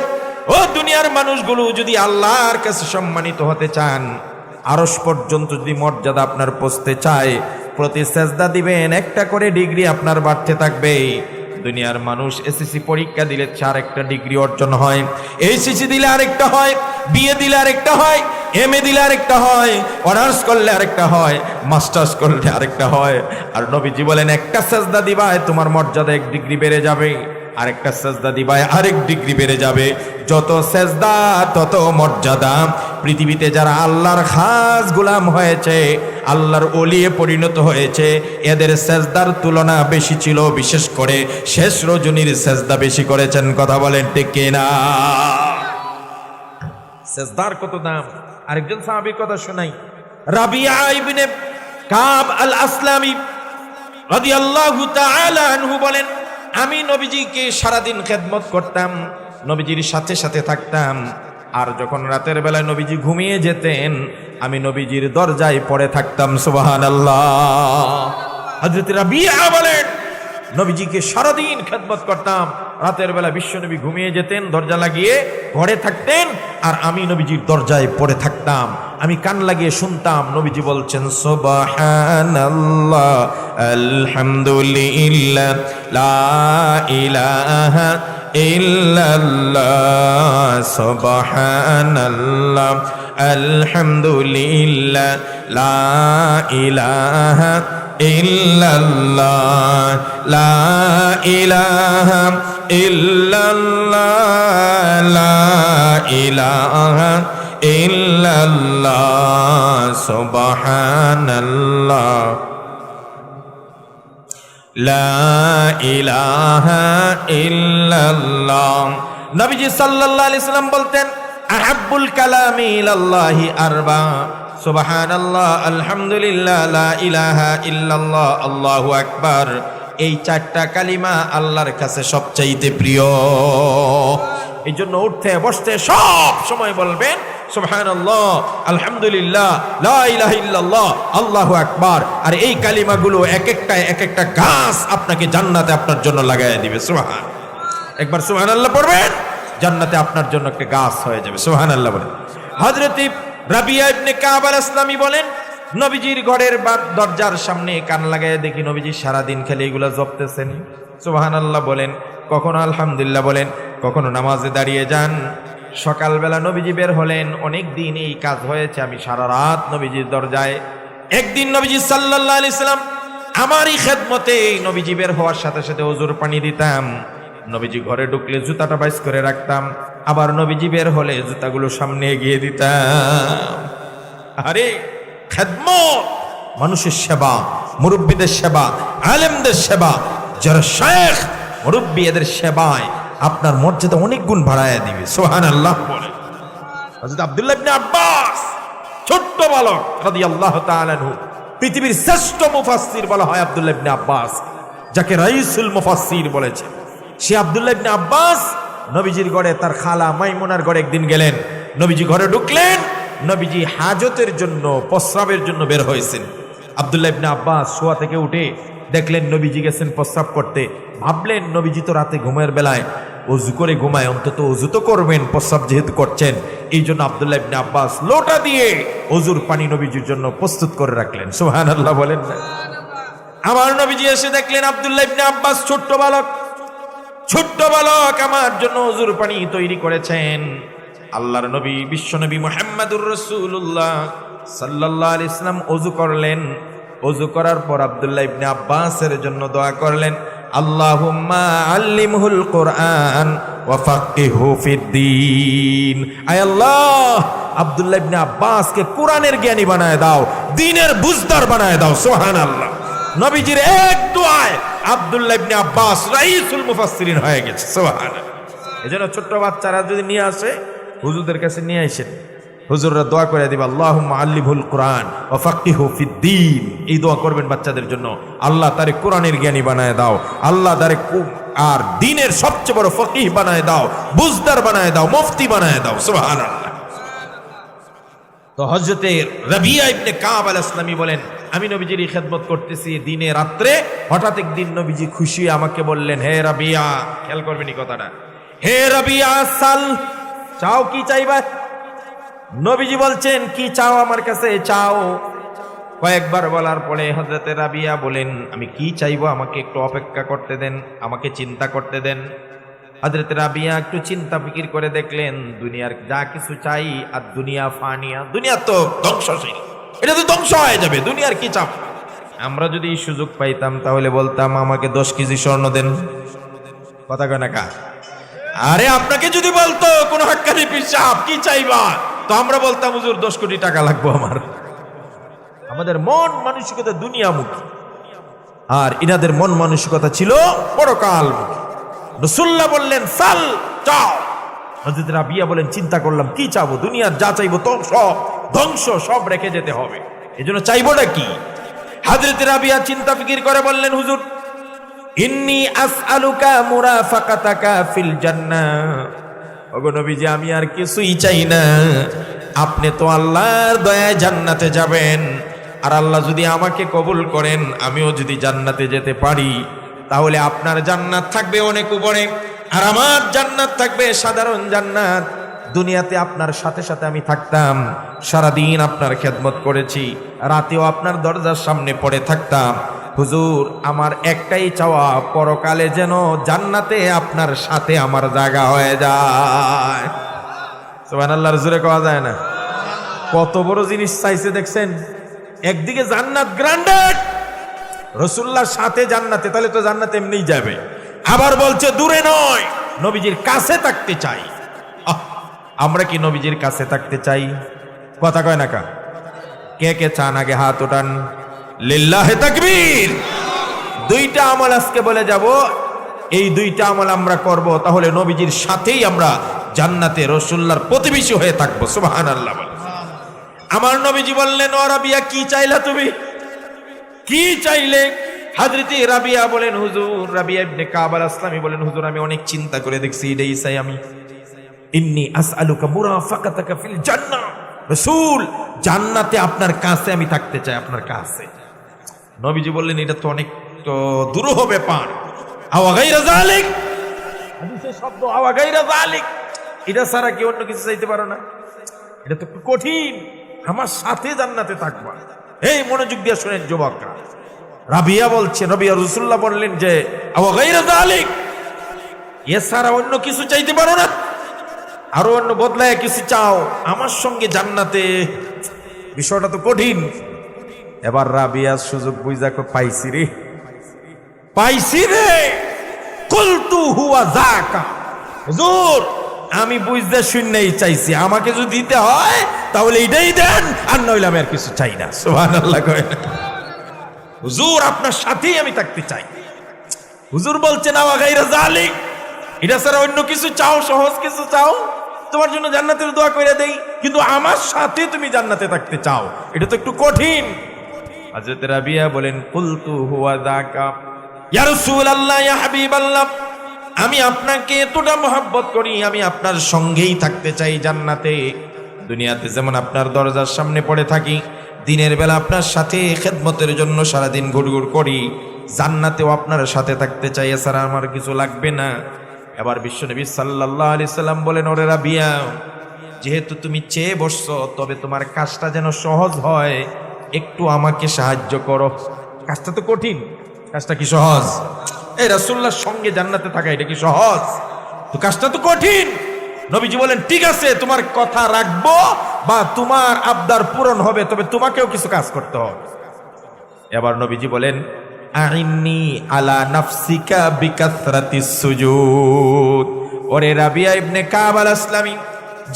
ও দুনিয়ার মানুষগুলো, যদি আল্লাহর কাছে সম্মানিত হতে চান, আরশ পর্যন্ত যদি মর্যাদা আপনার পৌঁছতে চায়, প্রতি সেজদা দিবেন একটা করে ডিগ্রি আপনার বাড়তে থাকবে। দুনিয়ার মানুষ এসএসসি পরীক্ষা দিলে 4 ডিগ্রি অর্জন হয়, এইচএসসি দিলে আরেকটা হয়, বিএ দিলে আরেকটা হয়, এমএ দিলে আরেকটা হয়, অনার্স করলে আরেকটা হয়, মাস্টার্স করলে আরেকটা হয়। আর নবীজি বলেন, একটা সেজদা দিবায় তোমার মর্যাদা 1 ডিগ্রি বেড়ে যাবে, আরেকটা সেজদা দিবায় আরেক ডিগ্রি বেড়ে যাবে। যত সেজদা তত মর্যাদা। পৃথিবীতে যারা আল্লাহর খাস গোলাম হয়েছে, আল্লাহর ওলিয়ে পরিণত হয়েছে, এদের সেজদার তুলনা বেশি ছিল। বিশেষ করে শেষ রজনীর সেজদা বেশি করেছেন। কথা বলেন ঠিক কিনা? সেজদার কত দাম! আরেকজন সাহাবীর কথা শোনাই, রাবিয়া ইবনে কাব আল আসলামি রাদিয়াল্লাহু তাআলা আনহু বলেন, আমি নবীজিকে সারাদিন খেদমত করতাম, নবীজির সাথে সাথে থাকতাম, আর যখন রাতের বেলায় নবীজি ঘুমিয়ে যেতেন, আমি নবীজির দরজায় পড়ে থাকতাম। সুবহানাল্লাহ। হযরত রাবিয়া বলেন, নবীজিকে সারাদিন খেদমত করতাম, রাতের বেলা বিশ্বনবী ঘুমিয়ে যেতেন, দরজা লাগিয়ে ঘরে থাকতেন, আর আমি নবীজির দরজায় পড়ে থাকতাম। আমি কান লাগিয়ে শুনতাম নবীজি বলছেন, সুবহানাল্লাহ, আলহামদুলিল্লাহ, লা ইলাহা ইল্লাল্লাহ, সুবহানাল্লাহ, আলহামদুলিল্লাহ, লা ইলাহা ইল্লাল্লাহ, লা ইলাহা ইল্লাল্লাহ, লা ইলাহা ইল্লাল্লাহ, সুবহানাল্লাহ, লা ইলাহা ইল্লাল্লাহ। নবীজি সাল্লাল্লাহু আলাইহি সাল্লাম বলতেন, আহাব্বুল কালামি ইলাল্লাহি আরবা, সুবহানাল্লাহ, আলহামদুলিল্লাহ, লা ইলাহা ইল্লাল্লাহ, আল্লাহু আকবার। এই 4টা কালিমা আল্লাহর কাছে সবচাইতে প্রিয়। এই জন্য উঠতে বসতে সব সময় বলবেন সুবহানাল্লাহ, আলহামদুলিল্লাহ, লা ইলাহা ইল্লাল্লাহ, আল্লাহু আকবার। আর এই কালিমাগুলো এক একটা গাছ আপনাকে জান্নাতে আপনার জন্য লাগাইয়া দিবে। সুবহান, একবার সুবহানাল্লাহ পড়বেন, জান্নাতে আপনার জন্য একটা গাছ হয়ে যাবে। সুবহানাল্লাহ বলেন। হযরত রাবিয়া ইবনে কাব আল আসলামি বলেন, নবীজির ঘরের দরজার সামনে কান লাগাইয়া দেখি নবীজি সারাদিন খেলে এগুলা জপতেছেন। সুবহানাল্লাহ বলেন, কখনো আলহামদুলিল্লাহ বলেন, কখনো নামাজে দাঁড়িয়ে যান। সকালবেলা নবীজি বের হলেন, অনেক দিন এই কাজ হয়েছে, আমি সারা রাত নবীজির দরজায়। একদিন নবীজি সাল্লাল্লাহু আলাইহি সাল্লাম আমারই খেদমতে নবীজি বের হওয়ার সাথে সাথে ওযুর পানি দিতাম, নবীজি ঘরে ঢুকলে জুতাটা বাইস করে রাখতাম, আবার নবীজি বের হলে জুতাগুলো সামনে এগিয়ে দিতাম। আরে খেদমত, মানুষের সেবা, মুরব্বীদের সেবা, আলেমদের সেবা, যারা শায়েখ মুরব্বী, এদের সেবায় আপনার মর্যাদা অনেক গুণ বাড়ায় দিবে। সুবহানাল্লাহ বলেন। হযরত আব্দুল্লাহ ইবনে আব্বাস, ছোট্ট বালক রাদিয়াল্লাহু তাআলা আনহু, পৃথিবীর শ্রেষ্ঠ মুফাসসির বলা হয় আব্দুল্লাহ ইবনে আব্বাস, যাকে রাইসুল মুফাসসির বলেছে। সে আব্দুল্লাহ ইবনে আব্বাস নবীজির ঘরে তার খালা মাইমুনার ঘরে একদিন গেলেন। নবীজি ঘরে ঢুকলেন, নবীজি হাজতের জন্য, প্রস্রাবের জন্য বের হয়েছেন। আব্দুল্লাহ ইবনে আব্বাস শোয়া থেকে উঠে দেখলেন নবীজি গেছেন প্রস্রাব করতে। ভাবলেন নবীজি তো রাতে ঘুমের বেলায় অজু করে ঘুমায়, অন্তত অজু তো করবেন, প্রস্রাব যেহেতু করছেন। এই জন্য আব্দুল্লাহ ইবনে আব্বাস লোটা দিয়ে অজুর পানি নবীজির জন্য প্রস্তুত করে রাখলেন। সুবহানাল্লাহ বলেন না? আমার নবীজি এসে দেখলেন আব্দুল্লাহ ইবনে আব্বাস ছোট্ট বালক আমার জন্য অজুর পানি তৈরি করেছেন। আল্লাহর নবী বিশ্বনবী মুহাম্মদুর রাসূলুল্লাহ সাল্লাল্লাহু আলাইহি ওয়াসাল্লাম অজু করলেন। অজু করার পর আব্দুল্লাহ ইবনে আব্বাসের জন্য দোয়া করলেন, আল্লাহুম্মা আল্লিমহুল কুরআন ওয়া ফাক্কিহু ফিদ্দীন। আয় আল্লাহ, আব্দুল্লাহ ইবনে আব্বাসকে কোরআনের জ্ঞানী বানায় দাও, দ্বীনের বুঝদার বানায় দাও। সুবহানাল্লাহ। নবীজির এক দোয়ায় আব্দুল্লাহ ইবনে আব্বাস রাইসুল মুফাসসিরিন হয়ে গেছে। সুবহানাল্লাহ। এজন্য ছোট্ট বাচ্চারা যদি নিয়ে আসে, হুজুরদের কাছে নিয়ে আসেন, হুজুররা দোয়া করে দিবে, আল্লাহুম্মা আল্লিমহুল কুরআন ওয়া ফাক্কিহু ফিদ্দীন। এই দোয়া করবেন বাচ্চাদের জন্য, আল্লাহ তারে কোরআনের জ্ঞানী বানায় দাও, আল্লাহ তারে আর দ্বীনের সবচেয়ে বড় ফকিহ বানায় দাও, বুঝদার বানায় দাও, মুফতি বানায় দাও। সুবহানাল্লাহ। তো হযরতে রাবিয়া ইবনে কাব আল-আসলামী বলেন, আমি নবীজির খেদমত করতেছি দিনে রাত্রে, হঠাৎ একদিন নবীজি খুশি আমাকে বললেন, হে রাবিয়া, খেয়াল করবেন এই কথাটা, হে রাবিয়া সাল, চাও কি চাইবা? নবীজি বলছেন, কি চাও আমার কাছে চাও। কয়েকবার বলার পরে হযরতে রাবিয়া বলেন, আমি কি চাইবো আমাকে একটু অপেক্ষা করতে দেন, আমাকে চিন্তা করতে দেন। হযরতে রাবিয়া একটু চিন্তা ফিকির করে দেখলেন, দুনিয়ার যা কিছু চাই, আর দুনিয়া ফানিয়া, দুনিয়া তো ধ্বংসশীল, এটা তো ধ্বংস হয়ে যাবে, দুনিয়ার কি চাপ। আমরা যদি এই সুযোগ পাইতাম তাহলে বলতাম আমাকে 10 কেজি স্বর্ণ দেন। কথা কয় না কা? আরে আপনাকে যদি বলতো কোন হাক্কানি পীর সাহেব কি চাইবা, তো আমরা বলতাম হুজুর 10 কোটি টাকা লাগবে আমার। আমাদের মন মানসিকতা দুনিয়ামুখী, আর ইনাদের মন মানসিকতা ছিল পরকালমুখী। রাসূলুল্লাহ বললেন, সাল, চাও। হযরত রাবিয়া বলেন, চিন্তা করলাম কি চাবো, দুনিয়ার যা চাইবো তো সব ধ্বংস, সব রেখে যেতে হবে, এজন্য চাইবোটা কি? হযরত রাবিয়া চিন্তা ফিকির করে বললেন, হুজুর, ইন্নী আসআলুকা মুরাফাকাতাকা ফিল জান্নাহ। ওগো নবীজি, আমি আর কিছুই চাই না, আপনি তো আল্লাহর দয়ায় জান্নাতে যাবেন, আর আল্লাহ যদি আমাকে কবুল করেন, আমিও যদি জান্নাতে যেতে পারি, তাহলে আপনার জান্নাত থাকবে অনেক উপরে, আর আমার জান্নাত থাকবে সাধারণ জান্নাত। দুনিয়াতে আপনার সাথে সাথে আমি থাকতাম, সারাদিন আপনার খেদমত করেছি, রাতেও আপনার দরজার সামনে পড়ে থাকতাম। হুজুর, আমার একটাই চাওয়া, পরকালে যেন জান্নাতে আপনার সাথে আমার জায়গা হয়ে যায়। সুবহানাল্লাহর জোরে কওয়া যায় না? কত বড় জিনিস চাইছে দেখছেন। একদিকে জান্নাত গ্রান্ডেড, রাসূলুল্লাহর সাথে জান্নাতে, তাহলে তো জান্নাতে এমনিই যাবে। আবার বলছে দূরে নয়, নবীজির কাছে থাকতে চাই। আমরা কি নবীজির কাছে থাকতে চাই? কথা কয় না কা? কে কে চান আগে হাত ওঠান। লিল্লাহে তাকবীর। দুইটা আমল আজকে বলে যাব, এই দুইটা আমল আমরা করব, তাহলে নবীজির সাথেই আমরা জান্নাতে রাসূলুল্লাহর প্রতিবেশী হয়ে থাকবো। সুবহানাল্লাহ। আমার নবীজি বললেন, ও রাবিয়া, কি চাইলা তুমি, কি চাইলে? হযরতে রাবিয়া বলেন, হুজুর, রাবিয়া ইবনে কাব আল-আসলামী বলেন, হুজুর, আমি অনেক চিন্তা করে দেখছি, এটাই চাই আমি। ইন্নী আসআলুকা মুরাফাকাতাকা ফিল জান্নাহ। রাসূল, জান্নাতে আপনার কাছে আমি থাকতে চাই, আপনার কাছে। নবীজি বললেন, এটা তো অনেক দুরূহ ব্যাপার। আওয়া গায়রা যালিক, হাদিসের শব্দ আওয়া গায়রা যালিক, এটা ছাড়া কি অন্য কিছু চাইতে পারো না? এটা তো একটু কঠিন, আমার সাথে জান্নাতে থাকবা। এই মনোযোগ দিয়ে শুনেন যুবকরা, রাবিয়া বলছে, রাবিয়া রাসূলুল্লাহ বললেন যে আওয়া গায়রা যালিক, এছাড়া অন্য কিছু চাইতে পারো না? আরো অন্য বদলায় কিছু চাও আমার সঙ্গে জান্নাতে? বিষয়টা তো কঠিন। এবার রাবিয়া সুযোগ বুঝা পাইছি রে, পাইছি রে। কুলতু হুয়া যাকা। হুজুর, আমি বুঝতে শুনলেই চাইছি, আমাকে যদি দিতে হয় তাহলে এটাই দেন, আর নইলে আমি আর কিছু চাই না। সুবহানাল্লাহ কয় না? হুজুর, আপনার সাথেই আমি থাকতে চাই। হুজুর বলছেন, আওয়া গায়রা যালিক, এটা ছাড়া অন্য কিছু চাও, সহজ কিছু চাও, তোমার জন্য জান্নাতের দোয়া করে দেই, কিন্তু আমার সাথে তুমি জান্নাতে থাকতে চাও, এটা তো একটু কঠিন। হযরত রাবিয়া বলেন, কুলতু হুয়া যাকা ইয়া রাসূলুল্লাহ, ইয়া হাবিবাল্লাহ, আমি আপনাকে এতটা মহব্বত করি, আমি আপনার সঙ্গেই থাকতে চাই জান্নাতে। দুনিয়াতে যেমন আপনার দরজার সামনে পড়ে থাকি, দিনের বেলা আপনার সাথে খেদমতের জন্য সারাদিন ঘুরঘুর করি, জান্নাতেও আপনার সাথে থাকতে চাই, এছাড়া আমার কিছু লাগবে না। এবার বিশ্বনবী সাল্লাল্লাহু আলাইহি সাল্লাম বলেন, ওরে রাবিয়া, যেহেতু তুমি চেয়ে বসছো, তবে তোমার কাজটা যেন সহজ হয়, একটু আমাকে সাহায্য করো। কাজটা তো কঠিন, কাজটা কি সহজ? এই রাসূলুল্লাহর সঙ্গে জান্নাতে থাকা এটা কি সহজ? তো কাজটা তো কঠিন। নবীজি বলেন, ঠিক আছে, তোমার কথা রাখবো বা তোমার আবদার পূরণ হবে, তবে তোমাকেও কিছু কাজ করতে হবে। এবার নবীজি বলেন, আইন্নি আলা নাফসিকা বিকাসরাতিস সুজুদ। ওরে রাবিয়া ইবনে কাব আল আসলামী,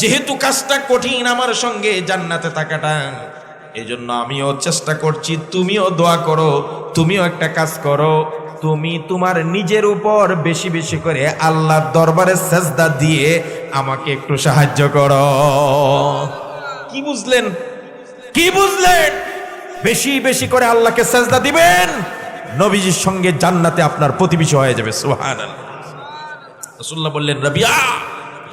যেহেতু কাজটা কঠিন আমার সঙ্গে জান্নাতে থাকাটা, এজন্য আমিও চেষ্টা করছি, তুমিও দোয়া করো, তুমিও একটা কাজ করো, তুমি তোমার নিজের উপর বেশি বেশি করে আল্লাহর দরবারে সেজদা দিয়ে আমাকে একটু সাহায্য করো। কি বুঝলেন? কি বুঝলেন? বেশি বেশি করে আল্লাহকে সেজদা দিবেন, নবীজির সঙ্গে জান্নাতে আপনার প্রতিবেশী হয়ে যাবে। সুবহানাল্লাহ। রাসূলুল্লাহ বললেন, রাবিয়া,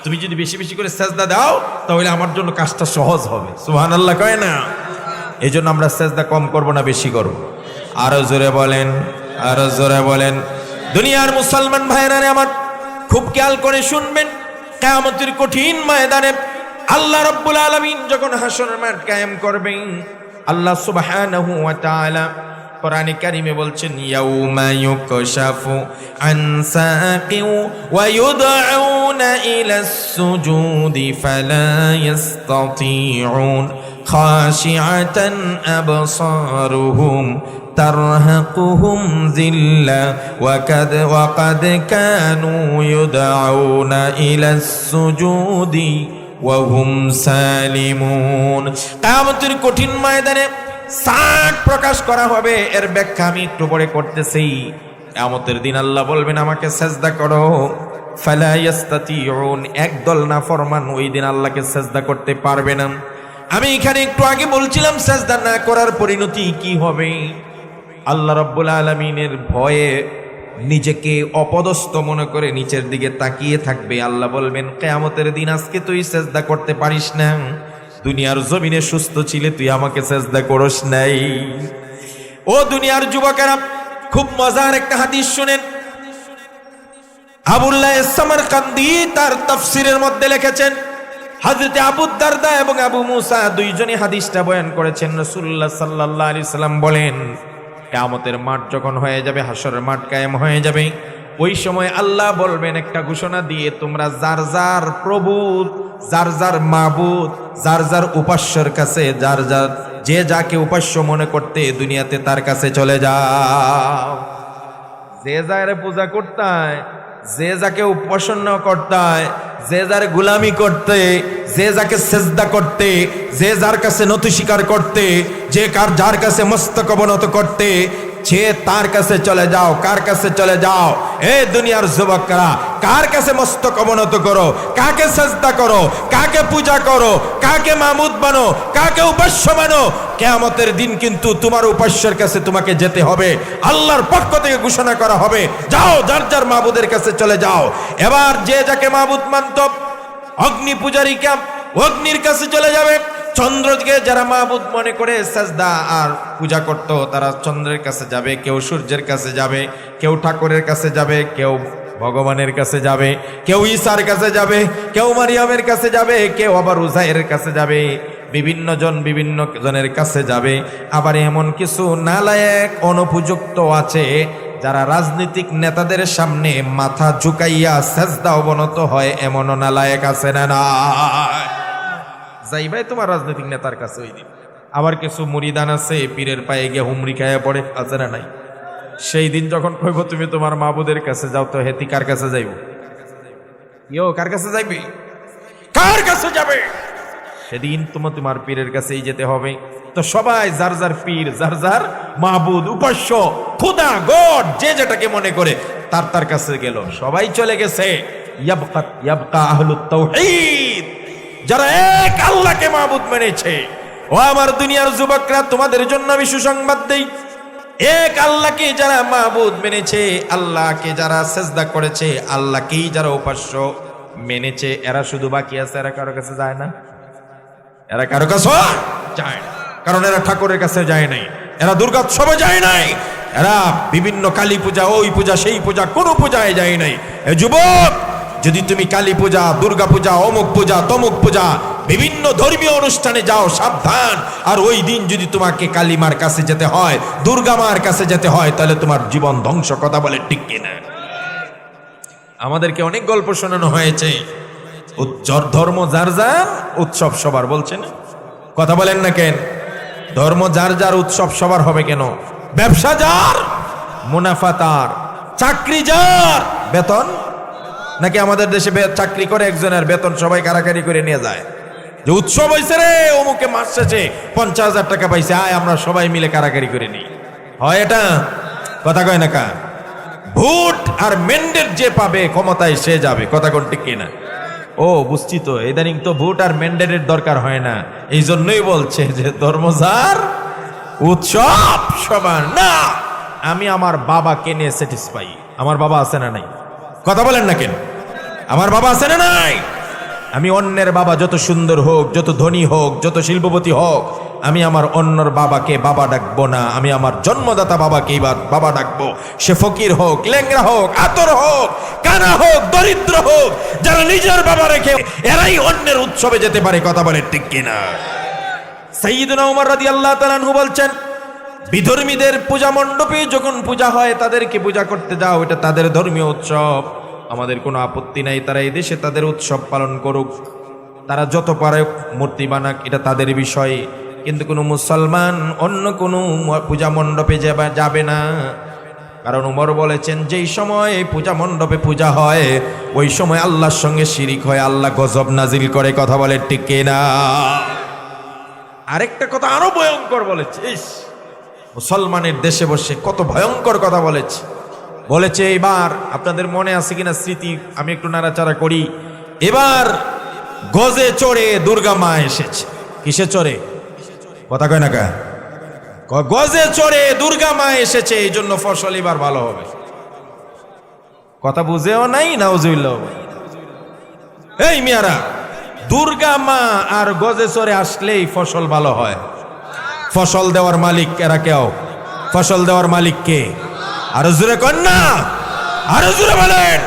তুমি যদি বেশি বেশি করে সেজদা দাও তাহলে আমার জন্য কাজটা সহজ হবে। সুবহানাল্লাহ কয় না? এই জন্য আমরা সেজদা কম করব না বেশি করব? আরো জোরে বলেন, আরো জোরে বলেন। দুনিয়ার মুসলমান ভাইরা আমার খুব খেয়াল করে শুনবেন, কিয়ামতের কঠিন ময়দানে আল্লাহ রাব্বুল আলামিন যখন হাসরের মাঠ কায়েম করবেন, আল্লাহ সুবহানাহু ওয়া তাআলা কোরআনে কারিমে বলছেন, ইয়াউমা ইউকশাফু আন সাকিন ওয়া ইউদউনা ইলাস সুজুদি ফালা ইস্তাতিউন খাশিআতান আবসারুহুম তারহাকুহুম যিল্লা ওয়া কাদ কানু ইউদউনা ইলাস সুজুদি ওয়া হুম সালিমুন। কিয়ামতের কঠিন ময়দানে সাত প্রকাশ করা হবে, এর ব্যাখ্যা আমি একটু পরে করতেছি। কিয়ামতের দিন আল্লাহ বলবেন, আমাকে সেজদা করো, ফালা ইস্তাতিউন। একদল নাফরমান ওই দিন আল্লাহকে সেজদা করতে পারবে না। আমি এখানে একটু আগে বলছিলাম সেজদা না করার পরিণতি কি হবে। আল্লাহ রাব্বুল আলামিনের ভয়ে নিজেকে অপদস্থ মনে করে নিচের দিকে তাকিয়ে থাকবে। আল্লাহ বলবেন, কিয়ামতের দিন আজকে তুই সেজদা করতে পারিস না, দুনিয়ার জমিনে সুস্থ ছিলে তুই আমাকে সেজদা করস নাই। ও দুনিয়ার যুবকেরা, খুব মজার একটা হাদিস শুনেন। আবুল্লাহ সামারকান্দি তার তাফসীরের মধ্যে লিখেছেন, হযরত আবু দারদা এবং আবু মুসা দুইজনই হাদিসটা বয়ান করেছেন। রাসূলুল্লাহ সাল্লাল্লাহু আলাইহি সাল্লাম বলেন, কিয়ামতের মাঠ যখন হয়ে যাবে, হাসরের মাঠ কায়েম হয়ে যাবে, ওই সময় আল্লাহ বলবেন একটা ঘোষণা দিয়ে, তোমরা যার যার প্রভু, যার যার মাবুদ, যার যার উপাস্যের কাছে, যার যার যে যাকে উপাস্য মনে করতে দুনিয়াতে তার কাছে চলে যাও। যে যারে পূজা করতে হয়, যে যাকে উপাসনা করতে হয়, যে যার গোলামি করতে, যে যাকে সেজদা করতে, যে যার কাছে নতি স্বীকার করতে, যে যার কাছে মস্তক অবনত করতে, সে তার কাছে চলে যাও। কার কাছে চলে যাও? এ দুনিয়ার যুবকরা, কার কাছে মস্তক অবনত করো, কাকে সেজদা করো, কাকে পূজা করো, কাকে মাবুদ বানো, কাকে উপাস্য বানো। কিয়ামতের দিন কিন্তু তোমার উপাস্যের কাছে তোমাকে যেতে হবে। আল্লাহর পক্ষ থেকে ঘোষণা করা হবে, যাও যার যার মাবুদের কাছে চলে যাও। এবার যে যাকে মাবুদ মানত, অগ্নি পূজারীকে অগ্নির কাছে চলে যাবে। চন্দ্রকে যারা মাবুদ মনে করে সাজদা আর পূজা করত, তারা চন্দ্রের কাছে যাবে, কেউ সূর্যের কাছে যাবে, কেউ ঠাকুরের কাছে যাবে, কেউ ভগবানের কাছে যাবে, কেউ ঈসার কাছে যাবে, কেউ মারিয়ামের কাছে যাবে, কেউ আবার উজাইরের কাছে যাবে। বিভিন্ন জনের কাছে যাবে। আবার এমন কিছু নালায়েক অনুপযুক্ত আছে যারা রাজনৈতিক নেতাদের সামনে মাথা ঝুঁকাইয়া সেজদা অবনত হয়, এমন নালায়েক আছে না? না যাইবাই তোমার রাজনৈতিক নেতার কাছে ওই দিন। আবার কিছু মুরিদান আছে, পীরের পায়ে গিয়ে হুমরি খাইয়া পড়ে, আছে না নাই? সেই দিন যখন কইব তুমি তোমার মাবুদের কাছে যাও, তো হেতি কার কাছে যাইব? কার কাছে যাইবে? কার কাছে যাবে? সেদিন তোমার পীরের কাছেই যেতে হবে। তো সবাই যার যার পীর, যার যার মাবুদ, উপাস্য, খোদা, গড, যে যেটাকে মনে করে তার কাছে গেল। সবাই চলে গেছে। ইয়াবকা আহলুত তাওহীদ, যারা এক আল্লাহকে মাবুদ মেনেছে। ও আমার দুনিয়ার যুবকরা, তোমাদের জন্য আমি সুসংবাদ দেই, এক আল্লাহকে যারা মাবুদ মেনেছে, আল্লাহকে যারা সেজদা করেছে, আল্লাহকেই যারা উপাস্য মেনেছে, এরা শুধু বাকি আছে, এরা কারো কাছে যায় না। এরা কারো কাছে যায় না, কারণ এরা ঠাকুরের কাছে যায় নাই, এরা দুর্গোৎসবে যায় নাই, এরা বিভিন্ন কালী পূজা, ওই পূজা, সেই পূজা, কোনো পূজায় যায় নাই। এ যুবক, যদি তুমি কালী পূজা, দুর্গা পূজা, অমুক পূজা, তমুক পূজা, বিভিন্ন ধর্মীয় অনুষ্ঠানে যাও, সাবধান। আর ওই দিন যদি তোমাকে কালী মার কাছে যেতে হয়, দুর্গা মার কাছে যেতে হয়, তাহলে তোমার জীবন ধ্বংস। কথা বলে ঠিক কিনা? আমাদেরকে অনেক গল্প শোনানো হয়েছে, ধর্ম যার যার, উৎসব সবার, বলছেন। কথা বলেন না কেন? ধর্ম যার যার, উৎসব সবার হবে কেন? ব্যবসা যার, মুনাফা তার, চাকরি যার, বেতন নাকি আমাদের দেশে চাকরি করে একজনের বেতন সবাই কারাকারি করে নিয়ে যায়, যে উৎসব হয়েছে রে, অমুকে মাস শেষে 50,000 টাকা পাইছে, আয় আমরা সবাই মিলে কারাকারি করে নিই। হয় এটা? কথা কয় না কা? ভোট আর ম্যান্ডেট যে পাবে ক্ষমতায় সে যাবে। কথা কোন ঠিক কিনা? ও বুঝছি তো, ইদানিং তো ভোট আর ম্যান্ডেটের দরকার হয় না, এই জন্যই বলছে যে ধর্ম যার, উৎসব সবার না। আমি আমার বাবাকে নিয়ে স্যাটিসফাই। আমার বাবা আছে না নাই? কথা বলেন না কেন? আমার বাবা আছে না নাই? আমি অন্যের বাবা যত সুন্দর হোক, যত ধনী হোক, যত শিল্পপতি হোক, আমি আমার অন্যর বাবাকে বাবা ডাকবো না। আমি আমার জন্মদাতা বাবাকে বাবা ডাকবো। সে ফকির হোক, লেংরা হোক, আতর হোক, কানা হোক, দরিদ্র হোক, যারা নিজের বাবা রেখে এরাই অন্যের উৎসবে যেতে পারে। কথা বলে ঠিক কিনা? সাইয়্যিদুনা ওমর রাদিয়াল্লাহু তাআলা আনহু বলছেন, বিধর্মীদের পূজা মণ্ডপে যখন পূজা হয় তাদেরকে পূজা করতে যাও, এটা তাদের ধর্মীয় উৎসব, আমাদের কোনো আপত্তি নাই। তারা এই দেশে তাদের উৎসব পালন করুক, তারা যত পারে মূর্তি বানাক, এটা তাদের বিষয়। কিন্তু কোনো মুসলমান অন্য কোনো পূজা মণ্ডপে যাবে না। কারণ উমর বলেছেন, যেই সময় পূজা মণ্ডপে পূজা হয় ওই সময় আল্লাহর সঙ্গে শিরিক হয়, আল্লাহ গজব নাজিল করে। কথা বলে ঠিক কিনা? আরেকটা কথা আরো ভয়ঙ্কর বলেছে, মুসলমানের দেশে বসে কত ভয়ঙ্কর কথা বলেছে। এবার আপনাদের মনে আছে কিনা স্মৃতি, আমি একটু নাড়াচাড়া করি। এবার গজে চড়ে দুর্গা মা এসেছে। কিসে চড়ে? কথা কয় না কা? গজে চড়ে দুর্গা মা এসেছে, এই জন্য ফসল এবার ভালো হবে। কথা বুঝেও নাই, নাউজুবিল্লাহ। এই মিয়ারা, দুর্গা মা আর গজে চড়ে আসলেই ফসল ভালো হয়। ফসল দেওয়ার মালিক এরা কেউ? ফসল দেওয়ার মালিক কে? আরো জোরে কন্যা, আরো জোরে বলেন।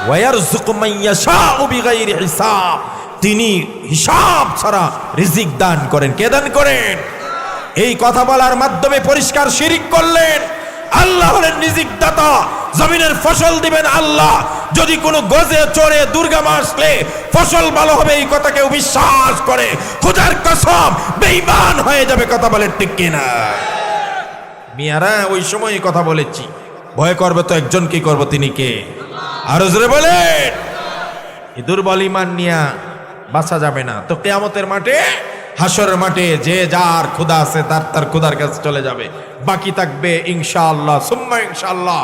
ওয়ায়ারযুকু মাইয়াশাউ বিগাইরি হিসাব, তিনি হিসাব ছাড়া রিজিক দান করেন। কে দান করেন? এই কথা বলার মাধ্যমে পরিষ্কার শিরিক করলেন। আল্লাহ হলেন রিজিক দাতা, জমিনের ফসল দিবেন আল্লাহ। যদি কোনো গজে চড়ে দুর্গা মা আসলে ফসল ভালো হবে, এই কথা কেউ বিশ্বাস করে, খোদার কসম বেঈমান হয়ে যাবে। কথা বলেন ঠিক কিনা? মিয়ারা, ওই সময় কথা বলেছি, ভয় করবে তো একজন, কি করবো, তিনি কে? আরো জোরে বলেন। এই দুর্বল ঈমান নিয়া বাঁচা যাবে না। তো কিয়ামতের মাঠে, হাসরের মাঠে যে যার খোদা আছে তার খোদার কাছে চলে যাবে। বাকি থাকবে ইনশাআল্লাহ সুম্মা ইনশাআল্লাহ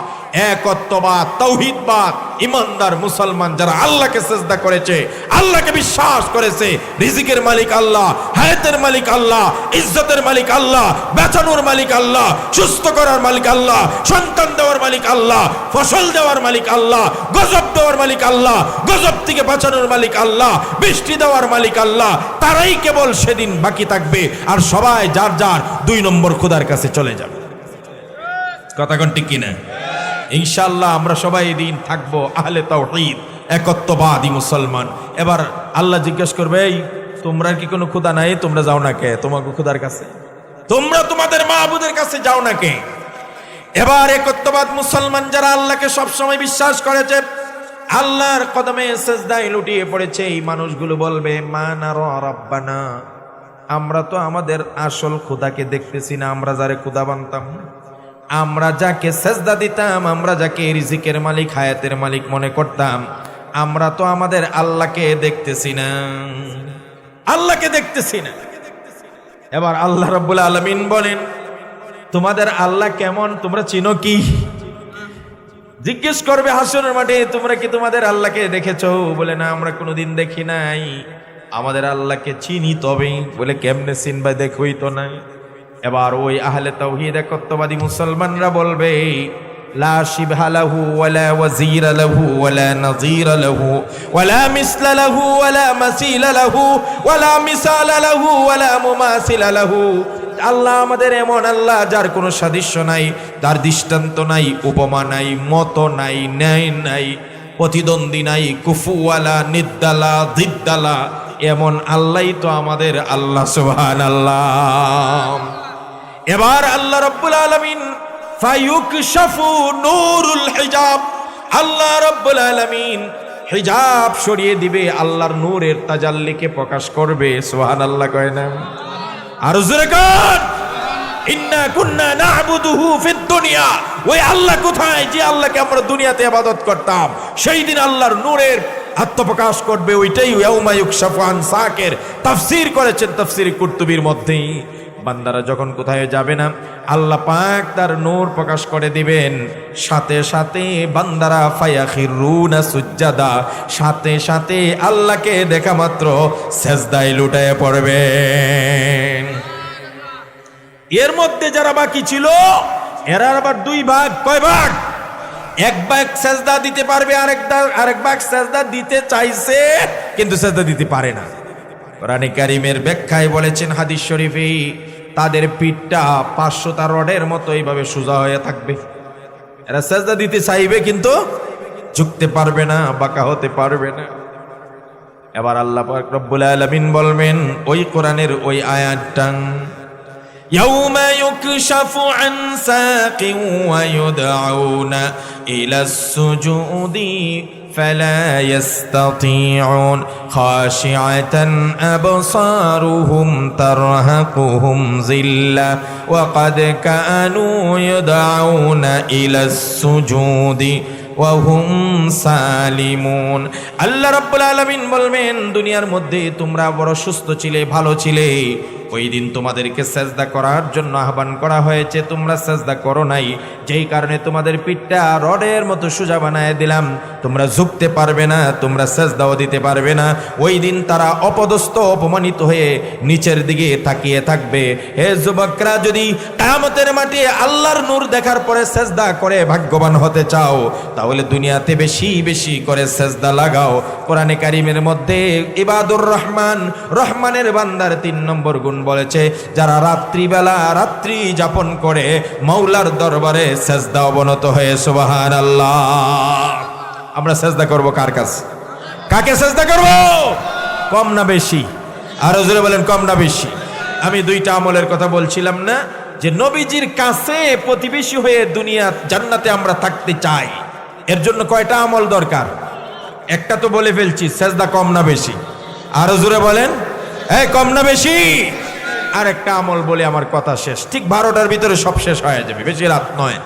একত্ববাদ, তাওহীদবাদ, ইমানদার মুসলমান যারা আল্লাহকে সিজদা করেছে, আল্লাহকে বিশ্বাস করেছে। রিজিকের মালিক আল্লাহ, হায়াতের মালিক আল্লাহ, ইজ্জতের মালিক আল্লাহ, বাঁচানোর মালিক আল্লাহ, সুস্থ করার মালিক আল্লাহ, সন্তান দেওয়ার মালিক আল্লাহ, ফসল দেওয়ার মালিক আল্লাহ, গজব দেওয়ার মালিক আল্লাহ, গজব থেকে বাঁচানোর মালিক আল্লাহ, বৃষ্টি দেওয়ার মালিক আল্লাহ। তারাই কেবল সেদিন বাকি থাকবে, আর সবাই যার যার 2 নম্বর খোদার কাছে চলে যাবে। কথা কোন ঠিক কিনা? ইনশাআল্লাহ আমরা সবাই দিন থাকবো আহলে তাওহীদ, একত্ববাদী মুসলমান। এবার আল্লাহ জিজ্ঞেস করবে, এই তোমরা কি কোনো খোদা নাই? তোমরা যাও না কে তোমাকে খোদার কাছে? তোমরা তোমাদের মাহবুদের কাছে যাও না কে? এবার একত্ববাদ মুসলমান যারা আল্লাহকে সবসময় বিশ্বাস করেছে, আল্লাহর কদমে সিজদায় লুটিয়ে পড়েছে, এই মানুষগুলো বলবে, মা নারা রাব্বানা, আমরা তো আমাদের আসল খোদাকে দেখতেছি না। আমরা যারে খোদা বানতাম, আমরা যাকে সিজদা দিতাম, আমরা যাকে রিজিকের মালিক, হায়াতের মালিক মনে করতাম, আমরা তো আমাদের আল্লাহকে দেখতেছি না, আল্লাহকে দেখতেছি না। এবার আল্লাহ রাব্বুল আলামিন বলেন, তোমাদের আল্লাহ কেমন, তোমরা চিনো কি? জিজ্ঞেস করবে হাসরের মাঠে, তোমরা কি তোমাদের আল্লাহকে দেখেছো? বলে না, আমরা কোনোদিন দেখি নাই। আমাদের আল্লাহকে চিনি, তবে বলে কেমনে চিনবা, দেখোই তো নাই। এবার ওই আহলে তাওহীদ একত্ববাদী মুসলমানরা বলবে, লা শিবহা লাহু ওয়ালা ওয়াজিরা লাহু ওয়ালা নাযীরা লাহু ওয়ালা মিসলা লাহু ওয়ালা মাসিলা লাহু ওয়ালা মিসালা লাহু ওয়ালা মুমাসিলা লাহু। আল্লাহ আমাদের এমন আল্লাহ যার কোনো সাদৃশ্য নাই, তার দৃষ্টান্ত নাই, উপমা নাই, মতো নাই, ন্যায় নাই, প্রতিদ্বন্দ্বী নাই, কুফুওয়ালা, নিদ্দালা, দিদ্দালা, এমন আল্লাহই তো আমাদের আল্লাহ সুবহানাল্লাহ। এবার আল্লাহ রাব্বুল আলামিন ফায়ুকশাফু নূরুল হিজাব, আল্লাহ রাব্বুল আলামিন হিজাব সরিয়ে দিবে, আল্লাহর নূরের তাজাল্লিকে প্রকাশ করবে। সুবহানাল্লাহ কয় না? আর জোরে কর, ইন্না কুন্না না'বুদুহু ফিদ দুনিয়া। ওই আল্লাহ কোথায় যে আল্লাহকে আমরা দুনিয়াতে ইবাদত করতাম, সেই দিন আল্লাহর নূরের আত্মপ্রকাশ করবে। ওইটাই ইয়াউমা ইউকশাফু আন সাকির, তাফসীর করেছেন তাফসীরে কুরতুবীর মধ্যেই। বান্দারা যখন কোথায় যাবে না, আল্লাহ পাক তার নূর প্রকাশ করে দিবেন, সাথে সাথে বান্দারা ফায়াখিরুনা সুজ্জাদা, সাথে সাথে আল্লাহকে দেখা মাত্র সেজদায় লুটায় পড়বেন। এর মধ্যে যারা বাকি ছিল এরা আবার দুই ভাগ। কয় ভাগ? এক ভাগ সেজদা দিতে পারবে, আরেক ভাগ সেজদা দিতে চাইছে কিন্তু সেজদা দিতে পারে না। কোরআনে কারীমের ব্যাখ্যায় বলেছেন, হাদিস শরীফে, তাদের পিঠটা 500টা রডের মতো এইভাবে সোজা হয়ে থাকবে। এরা সেজদা দিতে চাইবে কিন্তু ঝুঁকতে পারবে না, বাঁকা হতে পারবে না। এবার আল্লাহ পাক রব্বুল আলামিন বলবেন ওই কোরআনের ওই আয়াতটা, ইয়াউমা ইউকশাফু আন সাকিন ওয়া ইউদআউনা ইলাস সুজুদি فلا يستطيعون خاشعة أبصارهم ترهقهم ذلة وقد كانوا يدعون إلى السجود وهم সালিমুন। আল্লাহ রাব্বুল আলামিন বলবেন, দুনিয়ার মধ্যে তোমরা বড় সুস্থ ছিলে, ভালো ছিলে, ওই দিন তোমাদেরকে সেজদা করার জন্য আহ্বান করা হয়েছে, তোমরা সেজদা করো নাই, যেই কারণে তোমাদের পিঠটা রডের মতো সোজা বানায় দিলাম, তোমরা ঝুঁকতে পারবে না, তোমরা সেজদাও দিতে পারবে না। ওই দিন তারা অপদস্থ, অপমানিত হয়ে নিচের দিকে তাকিয়ে থাকবে। হে যুবকরা, যদি কিয়ামতের মাঠে আল্লাহর নূর দেখার পরে সেজদা করে ভাগ্যবান হতে চাও, তাহলে দুনিয়াতে বেশি বেশি করে সেজদা লাগাও। কোরআনে কারীমের মধ্যে ইবাদুর রহমান, রহমানের বান্দার 3 নম্বর গুণ বলেছে, যারা রাত্রিবেলা রাত্রি যাপন করে মাওলার দরবারে সেজদা অবনত হয়ে সুবহানাল্লাহ। আমরা সেজদা করব কার কাছে? কাকে সেজদা করব? কম না বেশি? আরো জোরে বলেন, কম না বেশি? আমি 2টা আমলের কথা বলছিলাম না, যে নবীজির কাছে প্রতিবেশী হয়ে দুনিয়া জান্নাতে আমরা থাকতে চাই। এর জন্য কয়টা আমল দরকার? একটা তো বলে ফেলছি, সেজদা কম না বেশি? আরো জোরে বলেন, এই কম না বেশি? আর একটা আমল বলে আমার কথা শেষ। ঠিক 12টার ভিতরে সব শেষ হয়ে যাবে, বেশি রাত নয়।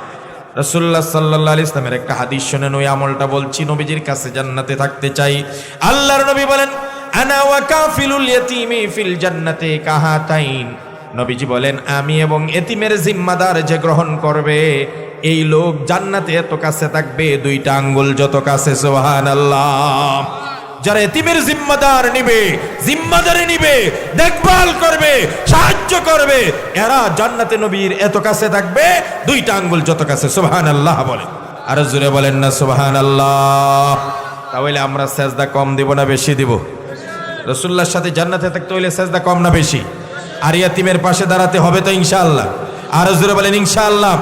রাসূলুল্লাহ সাল্লাল্লাহু আলাইহি ওয়াসাল্লামের একটা হাদিস শুনেন, ওই আমলটা বলছি। নবীজির কাছে জান্নাতে থাকতে চাই। আল্লাহর নবী বলেন, আনা ওয়া কাফিলুল ইয়াতীমি ফিল জান্নাতি কাহাতাইন। নবীজি বলেন, আমি এবং এতিমের জিম্মাদার যে গ্রহণ করবে, এই লোক জান্নাতে এত কাছে থাকবে 2টা আঙ্গুল যত কাছে। সুবহানাল্লাহ। যারা এতিমের জিম্মাদার নিবে, জিম্মাদারি নিবে, দেখভাল করবে, সাহায্য করবে, এরা জান্নাতে নবীর এত কাছে থাকবে 2টা আঙ্গুল যত কাছে। সুবহানাল্লাহ বলেন, আর জোরে বলেন না সুবহানাল্লাহ। তাহলে আমরা সেজদা কম দিব না বেশি দিব? রাসূলুল্লাহর সাথে জান্নাতে থাকতে হইলে সেজদা কম না বেশি? আর ইয়াতিমের পাশে দাঁড়াতে হবে তো ইনশাআল্লাহ। আর জোরে বলেন ইনশাআল্লাহ।